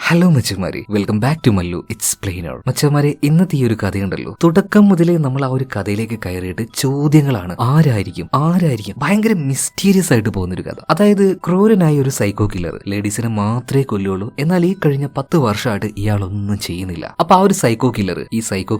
Hello മച്ചന്മാരെ, welcome back to Mallu explainer. മച്ചന്മാരെ, ഇന്നത്തെ ഈ ഒരു കഥയുണ്ടല്ലോ, തുടക്കം മുതലേ നമ്മൾ ആ ഒരു കഥയിലേക്ക് കയറിയിട്ട് ചോദ്യങ്ങളാണ്. ആരായിരിക്കും ഭയങ്കര മിസ്റ്റീരിയസ് ആയിട്ട് പോകുന്നൊരു കഥ. അതായത് ക്രൂരനായ ഒരു സൈക്കോ കില്ലർ ലേഡീസിനെ മാത്രമേ കൊല്ലുള്ളൂ, എന്നാൽ ഈ കഴിഞ്ഞ 10 വർഷമായിട്ട് ഇയാളൊന്നും ചെയ്യുന്നില്ല. അപ്പൊ ആ ഒരു സൈക്കോ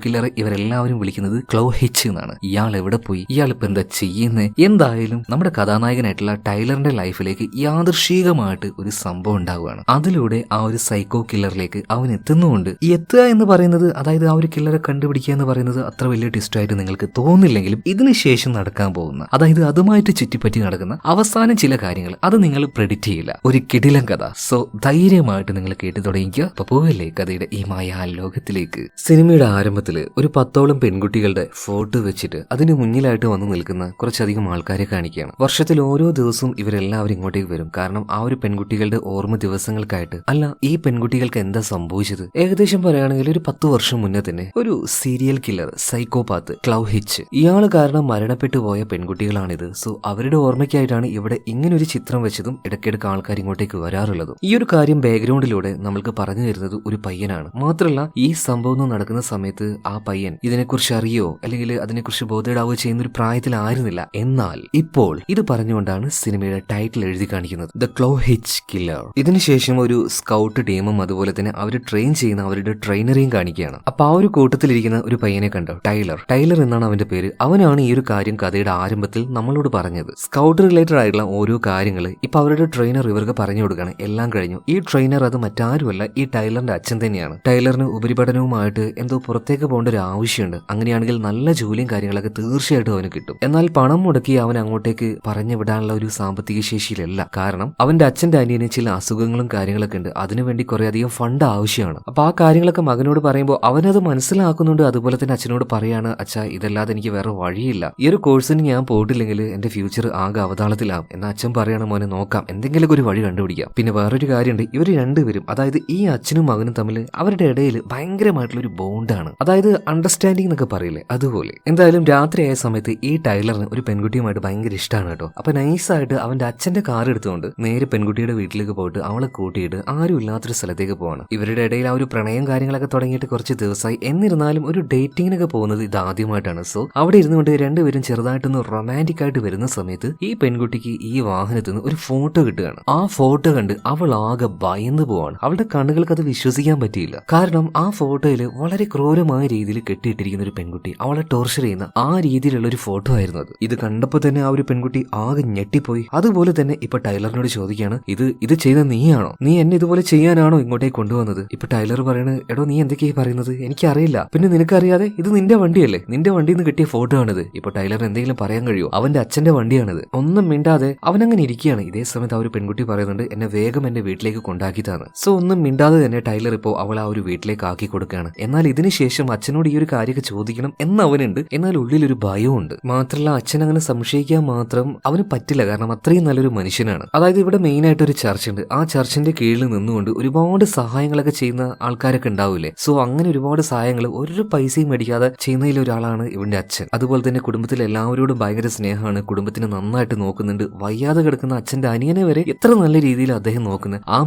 കില്ലർ ഇവരെല്ലാവരും വിളിക്കുന്നത് ക്ലോ ഹിച്ച് എന്നാണ്. ഇയാൾ എവിടെ പോയി, ഇയാളിപ്പോ എന്താ ചെയ്യുന്നത്? എന്തായാലും നമ്മുടെ കഥാനായകനായിട്ടുള്ള ടൈലറിന്റെ ലൈഫിലേക്ക് യാദൃശികമായിട്ട് ഒരു സംഭവം ഉണ്ടാവുകയാണ്. അതിലൂടെ ആ ഒരു സൈക്കോ കില്ലറിലേക്ക് അവൻ എത്തുന്നുണ്ട്. ഈ എത്തുക എന്ന് പറയുന്നത്, അതായത് ആ ഒരു കില്ലറെ കണ്ടുപിടിക്കുക എന്ന് പറയുന്നത് അത്ര വലിയ ട്വിസ്റ്റ് ആയിട്ട് നിങ്ങൾക്ക് തോന്നില്ലെങ്കിലും ഇതിനുശേഷം നടക്കാൻ പോകുന്ന, അതായത് അതുമായിട്ട് ചുറ്റിപ്പറ്റി നടക്കുന്ന അവസാനം ചില കാര്യങ്ങൾ അത് നിങ്ങൾ പ്രെഡിക്റ്റ് ചെയ്യില്ല. ഒരു കിടിലൻ കഥ. സോ ധൈര്യമായിട്ട് നിങ്ങൾ കേട്ടു തുടങ്ങിക്കുക. അപ്പൊ പോവല്ലേ കഥയുടെ ഈ മായ ലോകത്തിലേക്ക്. സിനിമയുടെ ആരംഭത്തില് ഒരു 10ഓളം പെൺകുട്ടികളുടെ ഫോട്ടോ വെച്ചിട്ട് അതിന് മുന്നിലായിട്ട് വന്നു നിൽക്കുന്ന കുറച്ചധികം ആൾക്കാരെ കാണിക്കുകയാണ്. വർഷത്തിൽ ഓരോ ദിവസവും ഇവരെല്ലാവരും ഇങ്ങോട്ടേക്ക് വരും. കാരണം ആ ഒരു പെൺകുട്ടികളുടെ ഓർമ്മ ദിവസങ്ങൾക്കായിട്ട്. അല്ല, ഈ പെൺകുട്ടികൾക്ക് എന്താ സംഭവിച്ചത്? ഏകദേശം പറയുകയാണെങ്കിൽ ഒരു 10 വർഷം മുന്നേ തന്നെ ഒരു സീരിയൽ കില്ലർ, സൈക്കോപാത്ത് ക്ലോ ഹിച്ച്, ഇയാള് കാരണം മരണപ്പെട്ടു പോയ പെൺകുട്ടികളാണിത്. സോ അവരുടെ ഓർമ്മയ്ക്കായിട്ടാണ് ഇവിടെ ഇങ്ങനെ ഒരു ചിത്രം വെച്ചതും ഇടയ്ക്കിടയ്ക്ക് ആൾക്കാർ ഇങ്ങോട്ടേക്ക് വരാറുള്ളതും. ഈ ഒരു കാര്യം ബാക്ക്ഗ്രൗണ്ടിലൂടെ നമ്മൾക്ക് പറഞ്ഞു തരുന്നത് ഒരു പയ്യനാണ്. മാത്രമല്ല, ഈ സംഭവം നടക്കുന്ന സമയത്ത് ആ പയ്യൻ ഇതിനെക്കുറിച്ച് അറിയോ അല്ലെങ്കിൽ അതിനെക്കുറിച്ച് ബോധേടാവുകയോ ചെയ്യുന്ന ഒരു പ്രായത്തിലായിരുന്നില്ല. എന്നാൽ ഇപ്പോൾ ഇത് പറഞ്ഞുകൊണ്ടാണ് സിനിമയുടെ ടൈറ്റിൽ എഴുതി കാണിക്കുന്നത്, ദ ക്ലോ ഹിച്ച് കില്ലർ. ഇതിനുശേഷം ഒരു സ്കൗട്ട് ടീമും അതുപോലെ തന്നെ അവർ ട്രെയിൻ ചെയ്യുന്ന അവരുടെ ട്രെയിനറെയും കാണിക്കുകയാണ്. അപ്പൊ ആ ഒരു കൂട്ടത്തിലിരിക്കുന്ന ഒരു പയ്യനെ കണ്ടോ, ടൈലർ എന്നാണ് അവന്റെ പേര്. അവനാണ് ഈ ഒരു കാര്യം കഥയുടെ ആരംഭത്തിൽ നമ്മളോട് പറഞ്ഞത്. സ്കൗട്ട് റിലേറ്റഡ് ആയിട്ടുള്ള ഓരോ കാര്യങ്ങൾ ഇപ്പൊ അവരുടെ ട്രെയിനർ ഇവർക്ക് പറഞ്ഞു കൊടുക്കുകയാണ്. എല്ലാം കഴിഞ്ഞു. ഈ ട്രെയിനർ അത് മറ്റാരുമല്ല, ഈ ടൈലറിന്റെ അച്ഛൻ തന്നെയാണ്. ടൈലറിന് ഉപരിപഠനവുമായിട്ട് എന്തോ പുറത്തേക്ക് പോകേണ്ട ഒരു ആവശ്യമുണ്ട്. അങ്ങനെയാണെങ്കിൽ നല്ല ജോലിയും കാര്യങ്ങളൊക്കെ തീർച്ചയായിട്ടും അവന് കിട്ടും. എന്നാൽ പണം മുടക്കി അവൻ അങ്ങോട്ടേക്ക് പറഞ്ഞു വിടാനുള്ള ഒരു സാമ്പത്തിക ശേഷിയിലല്ല. കാരണം അവന്റെ അച്ഛന്റെ അനിയന് ചില അസുഖങ്ങളും കാര്യങ്ങളൊക്കെ ഉണ്ട്. അതിനുവേണ്ടി കുറെ അധികം ഫണ്ട് ആവശ്യമാണ്. അപ്പൊ ആ കാര്യങ്ങളൊക്കെ മകനോട് പറയുമ്പോൾ അവനത് മനസ്സിലാക്കുന്നുണ്ട്. അതുപോലെ തന്നെ അച്ഛനോട് പറയാണ്, അച്ഛാ ഇതല്ലാതെ എനിക്ക് വേറെ വഴിയില്ല. ഈ ഒരു കോഴ്സിന് ഞാൻ പോയിട്ടില്ലെങ്കിൽ എന്റെ ഫ്യൂച്ചർ ആകെ അവതാളത്തിലാവും. എന്നാ അച്ഛൻ പറയണം, മോനെ നോക്കാം, എന്തെങ്കിലും ഒരു വഴി കണ്ടുപിടിക്കാം. പിന്നെ വേറൊരു കാര്യമുണ്ട്, ഇവർ രണ്ടുപേരും, അതായത് ഈ അച്ഛനും മകനും തമ്മിൽ അവരുടെ ഇടയിൽ ഭയങ്കരമായിട്ടുള്ള ഒരു ബോണ്ടാണ്. അതായത് അണ്ടർസ്റ്റാൻഡിംഗ് എന്നൊക്കെ പറയില്ലേ, അതുപോലെ. എന്തായാലും രാത്രിയായ സമയത്ത് ഈ ടൈലറിന് ഒരു പെൺകുട്ടിയുമായിട്ട് ഭയങ്കര ഇഷ്ടമാണ് കേട്ടോ. അപ്പൊ നൈസായിട്ട് അവന്റെ അച്ഛന്റെ കാർ എടുത്തുകൊണ്ട് നേരെ പെൺകുട്ടിയുടെ വീട്ടിലേക്ക് പോയിട്ട് അവളെ കൂട്ടിയിട്ട് ആരും ഇല്ലാത്തൊരു സ്ഥലത്തേക്ക് പോവാണ്. ഇവരുടെ ഇടയിൽ ആ ഒരു പ്രണയം കാര്യങ്ങളൊക്കെ തുടങ്ങിയിട്ട് കുറച്ച് ദിവസമായി. എന്നിരുന്നാലും ഒരു ഡേറ്റിങ്ങിനൊക്കെ പോകുന്നത് ഇതാദ്യമായിട്ടാണ്. സോ അവിടെ ഇരുന്നുകൊണ്ട് രണ്ടുപേരും ചെറുതായിട്ടൊന്ന് റൊമാൻറ്റിക് ആയിട്ട് വരുന്ന സമയത്ത് ഈ പെൺകുട്ടിക്ക് ഈ വാഹനത്തിൽ നിന്ന് ഒരു ഫോട്ടോ കിട്ടുകയാണ്. ആ ഫോട്ടോ കണ്ട് അവൾ ആകെ ഭയന്ന് പോവാണ്. അവളുടെ കണ്ണുകൾക്ക് അത് വിശ്വസിക്കാൻ പറ്റിയില്ല. കാരണം ആ ഫോട്ടോയിൽ വളരെ ക്രൂരമായ രീതിയിൽ കെട്ടിയിട്ടിരിക്കുന്ന ഒരു പെൺകുട്ടി അവളെ ടോർച്ചർ ചെയ്യുന്ന ആ രീതിയിലുള്ള ഒരു ഫോട്ടോ ആയിരുന്നു അത്. ഇത് കണ്ടപ്പോൾ തന്നെ ആ ഒരു പെൺകുട്ടി ആകെ ഞെട്ടിപ്പോയി. അതുപോലെ തന്നെ ഇപ്പൊ ടൈലറിനോട് ചോദിക്കുകയാണ്, ഇത് ചെയ്ത നീയാണോ? നീ എന്നെ ഇതുപോലെ ചെയ്യാനാണോ ഇങ്ങോട്ടേക്ക് കൊണ്ടുവന്നത്? ഇപ്പൊ ടൈലർ പറയണത്, എടോ നീ എന്തൊക്കെയായി പറയുന്നത്? എനിക്കറിയില്ല. പിന്നെ നിനക്കറിയാതെ ഇത് നിന്റെ വണ്ടിയല്ലേ, നിന്റെ വണ്ടിയിൽ നിന്ന് കിട്ടിയ ഫോട്ടോ ആണിത്. ഇപ്പൊ ടൈലർ എന്തെങ്കിലും പറയാൻ കഴിയോ? അവന്റെ അച്ഛന്റെ വണ്ടിയാണിത്. ഒന്നും മിണ്ടാതെ അവനങ്ങനെ ഇരിക്കുകയാണ്. ഇതേ സമയത്ത് ആ ഒരു പെൺകുട്ടി പറയുന്നുണ്ട്, എന്നെ വേഗം എന്റെ വീട്ടിലേക്ക് കൊണ്ടാക്കിയതാണ്. സോ ഒന്നും മിണ്ടാതെ തന്നെ ടൈലർ ഇപ്പോൾ അവൾ ആ ഒരു വീട്ടിലേക്ക് ആക്കി കൊടുക്കുകയാണ്. എന്നാൽ ഇതിനുശേഷം അച്ഛനോട് ഈ ഒരു കാര്യമൊക്കെ ചോദിക്കണം എന്ന് അവനുണ്ട്. എന്നാൽ ഉള്ളിലൊരു ഭയമുണ്ട്. മാത്രമല്ല, അച്ഛൻ അങ്ങനെ സംശയിക്കാൻ മാത്രം അവന് പറ്റില്ല. കാരണം അത്രയും നല്ലൊരു മനുഷ്യനാണ്. അതായത് ഇവിടെ മെയിൻ ആയിട്ട് ഒരു ചർച്ച് ഉണ്ട്. ആ ചർച്ചിന്റെ കീഴിൽ നിന്നുകൊണ്ട് ഒരുപാട് സഹായങ്ങളൊക്കെ ചെയ്യുന്ന ആൾക്കാരൊക്കെ ഉണ്ടാവില്ലേ. സോ അങ്ങനെ ഒരുപാട് സഹായങ്ങൾ ഒരു പൈസയും മേടിക്കാതെ ചെയ്യുന്നതിൽ ഒരാളാണ് ഇവന്റെ അച്ഛൻ. അതുപോലെ തന്നെ കുടുംബത്തിൽ എല്ലാവരോടും ഭയങ്കര സ്നേഹമാണ്. കുടുംബത്തിനെ നന്നായിട്ട് നോക്കുന്നുണ്ട്. വയ്യാതെ കിടക്കുന്ന അച്ഛന്റെ അനിയനെ വരെ എത്ര നല്ല രീതിയിൽ അദ്ദേഹം നോക്കുന്നത്. ആ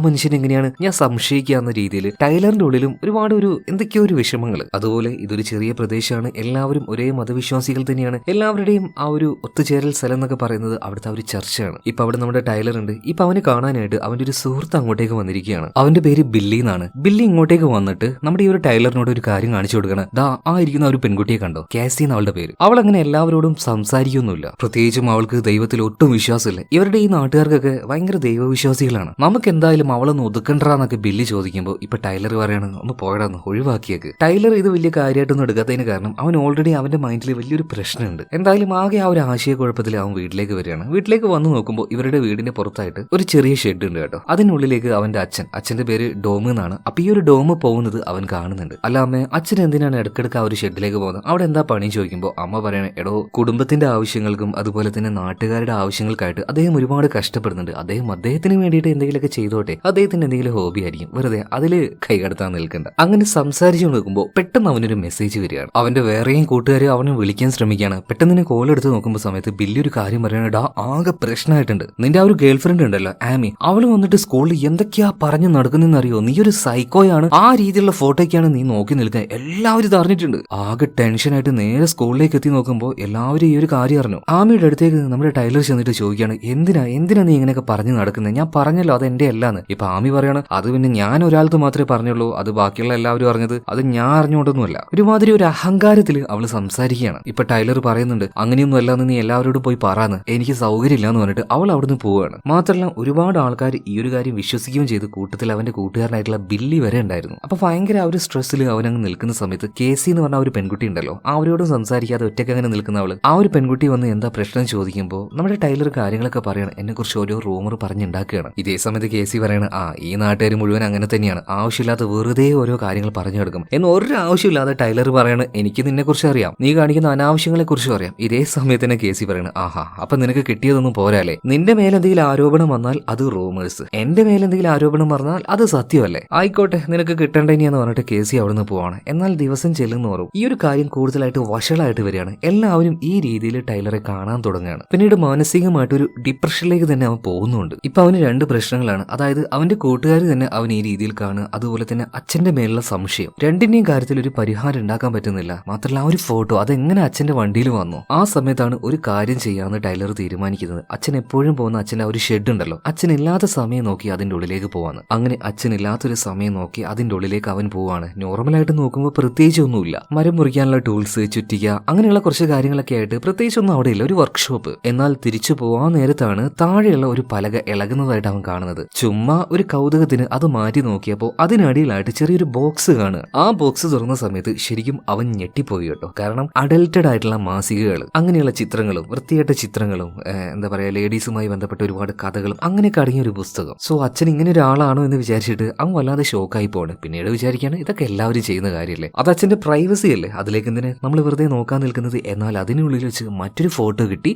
മനുഷ്യൻ എങ്ങനെയാണ് ഞാൻ സംശയിക്കാവുന്ന രീതിയിൽ ടൈലറിന്റെ ഉള്ളിലും ഒരുപാട് എന്തൊക്കെയോ ഒരു വിഷമങ്ങൾ. അതുപോലെ ഇതൊരു ചെറിയ പ്രദേശമാണ്. എല്ലാവരും ഒരേ മതവിശ്വാസികൾ തന്നെയാണ്. എല്ലാവരുടെയും ആ ഒരു ഒത്തുചേരൽ സ്ഥലം എന്നൊക്കെ പറയുന്നത് അവിടുത്തെ ഒരു ചർച്ചയാണ്. ഇപ്പൊ അവിടെ നമ്മുടെ ടൈലർ ഉണ്ട്. ഇപ്പൊ അവനെ കാണാനായിട്ട് അവന്റെ ഒരു സുഹൃത്ത് അങ്ങോട്ടേക്ക് വന്നിരിക്കുകയാണ്. അവന്റെ പേര് ബില്ലി എന്നാണ്. ബില്ലി ഇങ്ങോട്ടേക്ക് വന്നിട്ട് നമ്മുടെ ഈ ഒരു ടൈലറിനോട് ഒരു കാര്യം കാണിച്ചു കൊടുക്കണം. ദാ ആ ഇരിക്കുന്ന ഒരു പെൺകുട്ടിയെ കണ്ടോ, കാസി എന്ന അവളുടെ പേര്. അവൾ അങ്ങനെ എല്ലാവരോടും സംസാരിക്കൊന്നുമില്ല. പ്രത്യേകിച്ചും അവൾക്ക് ദൈവത്തിൽ ഒട്ടും വിശ്വാസമില്ല. ഇവരുടെ ഈ നാട്ടുകാർക്കൊക്കെ ഭയങ്കര ദൈവവിശ്വാസികളാണ്. നമുക്ക് എന്തായാലും അവളൊന്ന് ഒതുക്കണ്ടെന്നൊക്കെ ബില്ലി ചോദിക്കുമ്പോൾ ഇപ്പൊ ടൈലർ പറയാണ്, ഒന്ന് പോയടാന്ന് ഒഴിവാക്കിയേക്ക്. ടൈലർ ഇത് വലിയ കാര്യമായിട്ടൊന്നും എടുക്കാത്തതിന് കാരണം അവൻ ഓൾറെഡി അവന്റെ മൈൻഡിൽ വലിയൊരു പ്രശ്നമുണ്ട്. എന്തായാലും ആകെ ആ ഒരു ആശയക്കുഴപ്പത്തിൽ അവൻ വീട്ടിലേക്ക് വരികയാണ്. വീട്ടിലേക്ക് വന്നു നോക്കുമ്പോൾ ഇവരുടെ വീടിന്റെ പുറത്തായിട്ട് ഒരു ചെറിയ ഷെഡ് ഉണ്ട് കേട്ടോ. അതിനുള്ളിലേക്ക് അവന്റെ അച്ഛന്റെ പേര് ഡോം എന്നാണ്. അപ്പൊ ഈ ഒരു ഡോം പോകുന്നത് അവൻ കാണുന്നുണ്ട്. അല്ല അമ്മ, അച്ഛൻ എന്തിനാണ് ഇടക്കിടക്ക് ആ ഒരു ഷെഡിലേക്ക് പോകുന്നത്? അവിടെ എന്താ പണി ചോദിക്കുമ്പോൾ അമ്മ പറയണേ, എടോ കുടുംബത്തിന്റെ ആവശ്യങ്ങൾക്കും അതുപോലെ തന്നെ നാട്ടുകാരുടെ ആവശ്യങ്ങൾക്കായിട്ട് അദ്ദേഹം ഒരുപാട് കഷ്ടപ്പെടുന്നുണ്ട്. അദ്ദേഹത്തിന് വേണ്ടിയിട്ട് എന്തെങ്കിലുമൊക്കെ ചെയ്തോട്ടെ. അദ്ദേഹത്തിന്റെ എന്തെങ്കിലും ഹോബി ആയിരിക്കും, വെറുതെ അതില് കൈകടത്താൻ നിൽക്കണ്ട. അങ്ങനെ സംസാരിച്ചു നോക്കുമ്പോൾ പെട്ടെന്ന് അവനൊരു മെസ്സേജ് വരികയാണ്. അവന്റെ വേറെയും കൂട്ടുകാർ അവനെ വിളിക്കാൻ ശ്രമിക്കുകയാണ്. പെട്ടെന്ന് കോൾ എടുത്ത് നോക്കുമ്പോൾ സമയത്ത് ബില്ലി ഒരു കാര്യം പറയണടാ, ആകെ പ്രശ്നമായിട്ടുണ്ട്. നിന്റെ ആ ഒരു ഗേൾ ഫ്രണ്ട് ഉണ്ടല്ലോ ആമി, അവള് വന്നിട്ട് സ്കൂളിൽ എന്തൊക്കെയാ പറഞ്ഞു നടക്കുന്ന പറയുന്നറിയോ, നീ ഒരു സൈക്കോയാണ്, ആ രീതിയിലുള്ള ഫോട്ടോയ്ക്കാണ് നീ നോക്കി നിൽക്കാൻ. എല്ലാവരും ഇത് അറിഞ്ഞിട്ടുണ്ട്. ആകെ ടെൻഷനായിട്ട് നേരെ സ്കൂളിലേക്ക് എത്തി നോക്കുമ്പോൾ എല്ലാവരും ഈ ഒരു കാര്യം അറിഞ്ഞു. ആമിയുടെ അടുത്തേക്ക് നമ്മുടെ ടൈലർ ചെന്നിട്ട് ചോദിക്കുകയാണ്, എന്തിനാ നീ ഇങ്ങനെയൊക്കെ പറഞ്ഞു നടക്കുന്നത്? ഞാൻ പറഞ്ഞല്ലോ അത് എന്റെ അല്ലാന്ന്. ഇപ്പൊ ആമി പറയാണ്, അത് പിന്നെ ഞാൻ ഒരാൾക്ക് മാത്രമേ പറഞ്ഞുള്ളൂ, അത് ബാക്കിയുള്ള എല്ലാവരും അറിഞ്ഞത് അത് ഞാൻ അറിഞ്ഞുകൊണ്ടൊന്നുമല്ല. ഒരുമാതിരി ഒരു അഹങ്കാരത്തിൽ അവള് സംസാരിക്കുകയാണ്. ഇപ്പൊ ടൈലർ പറയുന്നുണ്ട്, അങ്ങനെയൊന്നും അല്ലാന്ന് നീ എല്ലാവരോടും പോയി പറയാന്ന്, എനിക്ക് സൗകര്യമില്ല എന്ന് പറഞ്ഞിട്ട് അവൾ അവിടുന്ന് പോവുകയാണ്. മാത്രമല്ല ഒരുപാട് ആൾക്കാർ ഈ ഒരു കാര്യം വിശ്വസിക്കുകയും ചെയ്ത്. കൂട്ടത്തിൽ അവന്റെ കൂട്ടുകാരനായിട്ടുള്ള ബില്ലി വരെ ഉണ്ടായിരുന്നു. അപ്പൊ ഭയങ്കര ആ ഒരു സ്ട്രെസ്സിൽ അവനങ്ങ് നിൽക്കുന്ന സമയത്ത് കേസി എന്ന് പറഞ്ഞ ഒരു പെൺകുട്ടി ഉണ്ടല്ലോ, അവരോടും സംസാരിക്കാതെ ഒറ്റയ്ക്ക് അങ്ങനെ നിൽക്കുന്ന അവള്, ആ ഒരു പെൺകുട്ടി വന്ന് എന്താ പ്രശ്നം ചോദിക്കുമ്പോൾ നമ്മുടെ ടൈലർ കാര്യങ്ങളൊക്കെ പറയണം, എന്നെ കുറിച്ച് ഓരോ റൂമർ പറഞ്ഞുണ്ടാക്കുകയാണ്. ഇതേ സമയത്ത് കേസി പറയണം, ഈ നാട്ടുകാർ മുഴുവൻ അങ്ങനെ തന്നെയാണ്, ആവശ്യമില്ലാത്ത വെറുതെ ഓരോ കാര്യങ്ങൾ പറഞ്ഞു കിടക്കും എന്ന്. ഒരു ആവശ്യമില്ലാതെ ടൈലർ പറയാണ്, എനിക്ക് നിന്നെ കുറിച്ച് അറിയാം, നീ കാണിക്കുന്ന അനാവശ്യങ്ങളെ കുറിച്ചും അറിയാം. ഇതേ സമയത്ത് തന്നെ കേസി പറയണം, ആഹാ അപ്പൊ നിനക്ക് കിട്ടിയതൊന്നും പോരാല്ലേ, നിന്റെ മേലെന്തെങ്കിലും ആരോപണം വന്നാൽ അത് റൂമേഴ്സ്, എന്റെ മേലെന്തെങ്കിലും ആരോപണം പറഞ്ഞാൽ അത് സത്യമല്ലേ, ആയിക്കോട്ടെ നിനക്ക് കിട്ടേണ്ടെന്ന് പറഞ്ഞിട്ട് കേസി അവിടുന്ന് പോവാണ്. എന്നാൽ ദിവസം ചെല്ലുന്നോറും ഈ ഒരു കാര്യം കൂടുതലായിട്ട് വഷളായിട്ട് വരികയാണ്. എല്ലാവരും ഈ രീതിയിൽ ടൈലറെ കാണാൻ തുടങ്ങുകയാണ്. പിന്നീട് മാനസികമായിട്ട് ഒരു ഡിപ്രഷനിലേക്ക് തന്നെ അവൻ പോകുന്നുണ്ട്. ഇപ്പൊ അവന് രണ്ട് പ്രശ്നങ്ങളാണ്. അതായത് അവന്റെ കൂട്ടുകാർ തന്നെ അവൻ ഈ രീതിയിൽ കാണുക, അതുപോലെ തന്നെ അച്ഛന്റെ മേലുള്ള സംശയം. രണ്ടിന്റെയും കാര്യത്തിൽ ഒരു പരിഹാരം ഉണ്ടാക്കാൻ പറ്റുന്നില്ല. മാത്രമല്ല ആ ഒരു ഫോട്ടോ അതെങ്ങനെ അച്ഛന്റെ വണ്ടിയിൽ വന്നു. ആ സമയത്താണ് ഒരു കാര്യം ചെയ്യാമെന്ന് ടൈലർ തീരുമാനിക്കുന്നത്. അച്ഛൻ എപ്പോഴും പോകുന്ന അച്ഛന്റെ ആ ഒരു ഷെഡ് ഉണ്ടല്ലോ, അച്ഛനില്ലാത്ത സമയം നോക്കി അതിന്റെ ഉള്ളിലേക്ക് പോവാന്ന്. അങ്ങനെ അച്ഛനില്ലാത്തൊരു സമയം നോക്കി അതിന്റെ ഉള്ളിലേക്ക് അവൻ പോവാണ്. നോർമലായിട്ട് നോക്കുമ്പോൾ പ്രത്യേകിച്ച് ഒന്നുമില്ല, മരം മുറിക്കാനുള്ള ടൂൾസ്, ചുറ്റിക, അങ്ങനെയുള്ള കുറച്ച് കാര്യങ്ങളൊക്കെ ആയിട്ട് പ്രത്യേകിച്ചൊന്നും അവിടെ ഇല്ല, ഒരു വർക്ക്ഷോപ്പ്. എന്നാൽ തിരിച്ചു പോവാൻ നേരത്താണ് താഴെയുള്ള ഒരു പലക ഇളകുന്നതായിട്ട് അവൻ കാണുന്നത്. ചുമ്മാ ഒരു കൗതുകത്തിന് അത് മാറ്റി നോക്കിയപ്പോൾ അതിനടിയിലായിട്ട് ചെറിയൊരു ബോക്സ് കാണുക. ആ ബോക്സ് തുറന്ന സമയത്ത് ശരിക്കും അവൻ ഞെട്ടിപ്പോയി കേട്ടോ. കാരണം അഡൽറ്റഡ് ആയിട്ടുള്ള മാസികകൾ, അങ്ങനെയുള്ള ചിത്രങ്ങളും വൃത്തിയായിട്ട ചിത്രങ്ങളും എന്താ പറയാ ലേഡീസുമായി ബന്ധപ്പെട്ട ഒരുപാട് കഥകളും അങ്ങനെയൊക്കെ അടങ്ങിയ ഒരു പുസ്തകം. സോ അച്ഛൻ ഇങ്ങനെ ഒരാളാണോ എന്ന് വിചാരിച്ചിട്ട് അവൻ വല്ലാതെ ഷോക്കായി പോവാണ്. പിന്നീട് വിചാരിക്കാണ് ഇതൊക്കെ എല്ലാവരും ചെയ്യുന്ന കാര്യമല്ലേ, അത് അച്ഛന്റെ പ്രൈവസി അല്ലേ, അതിലേക്ക് എന്തിനെ നമ്മൾ വെറുതെ നോക്കാൻ നിൽക്കുന്നത്. എന്നാൽ അതിനുള്ളിൽ വെച്ച് മറ്റൊരു ഫോട്ടോ കിട്ടി.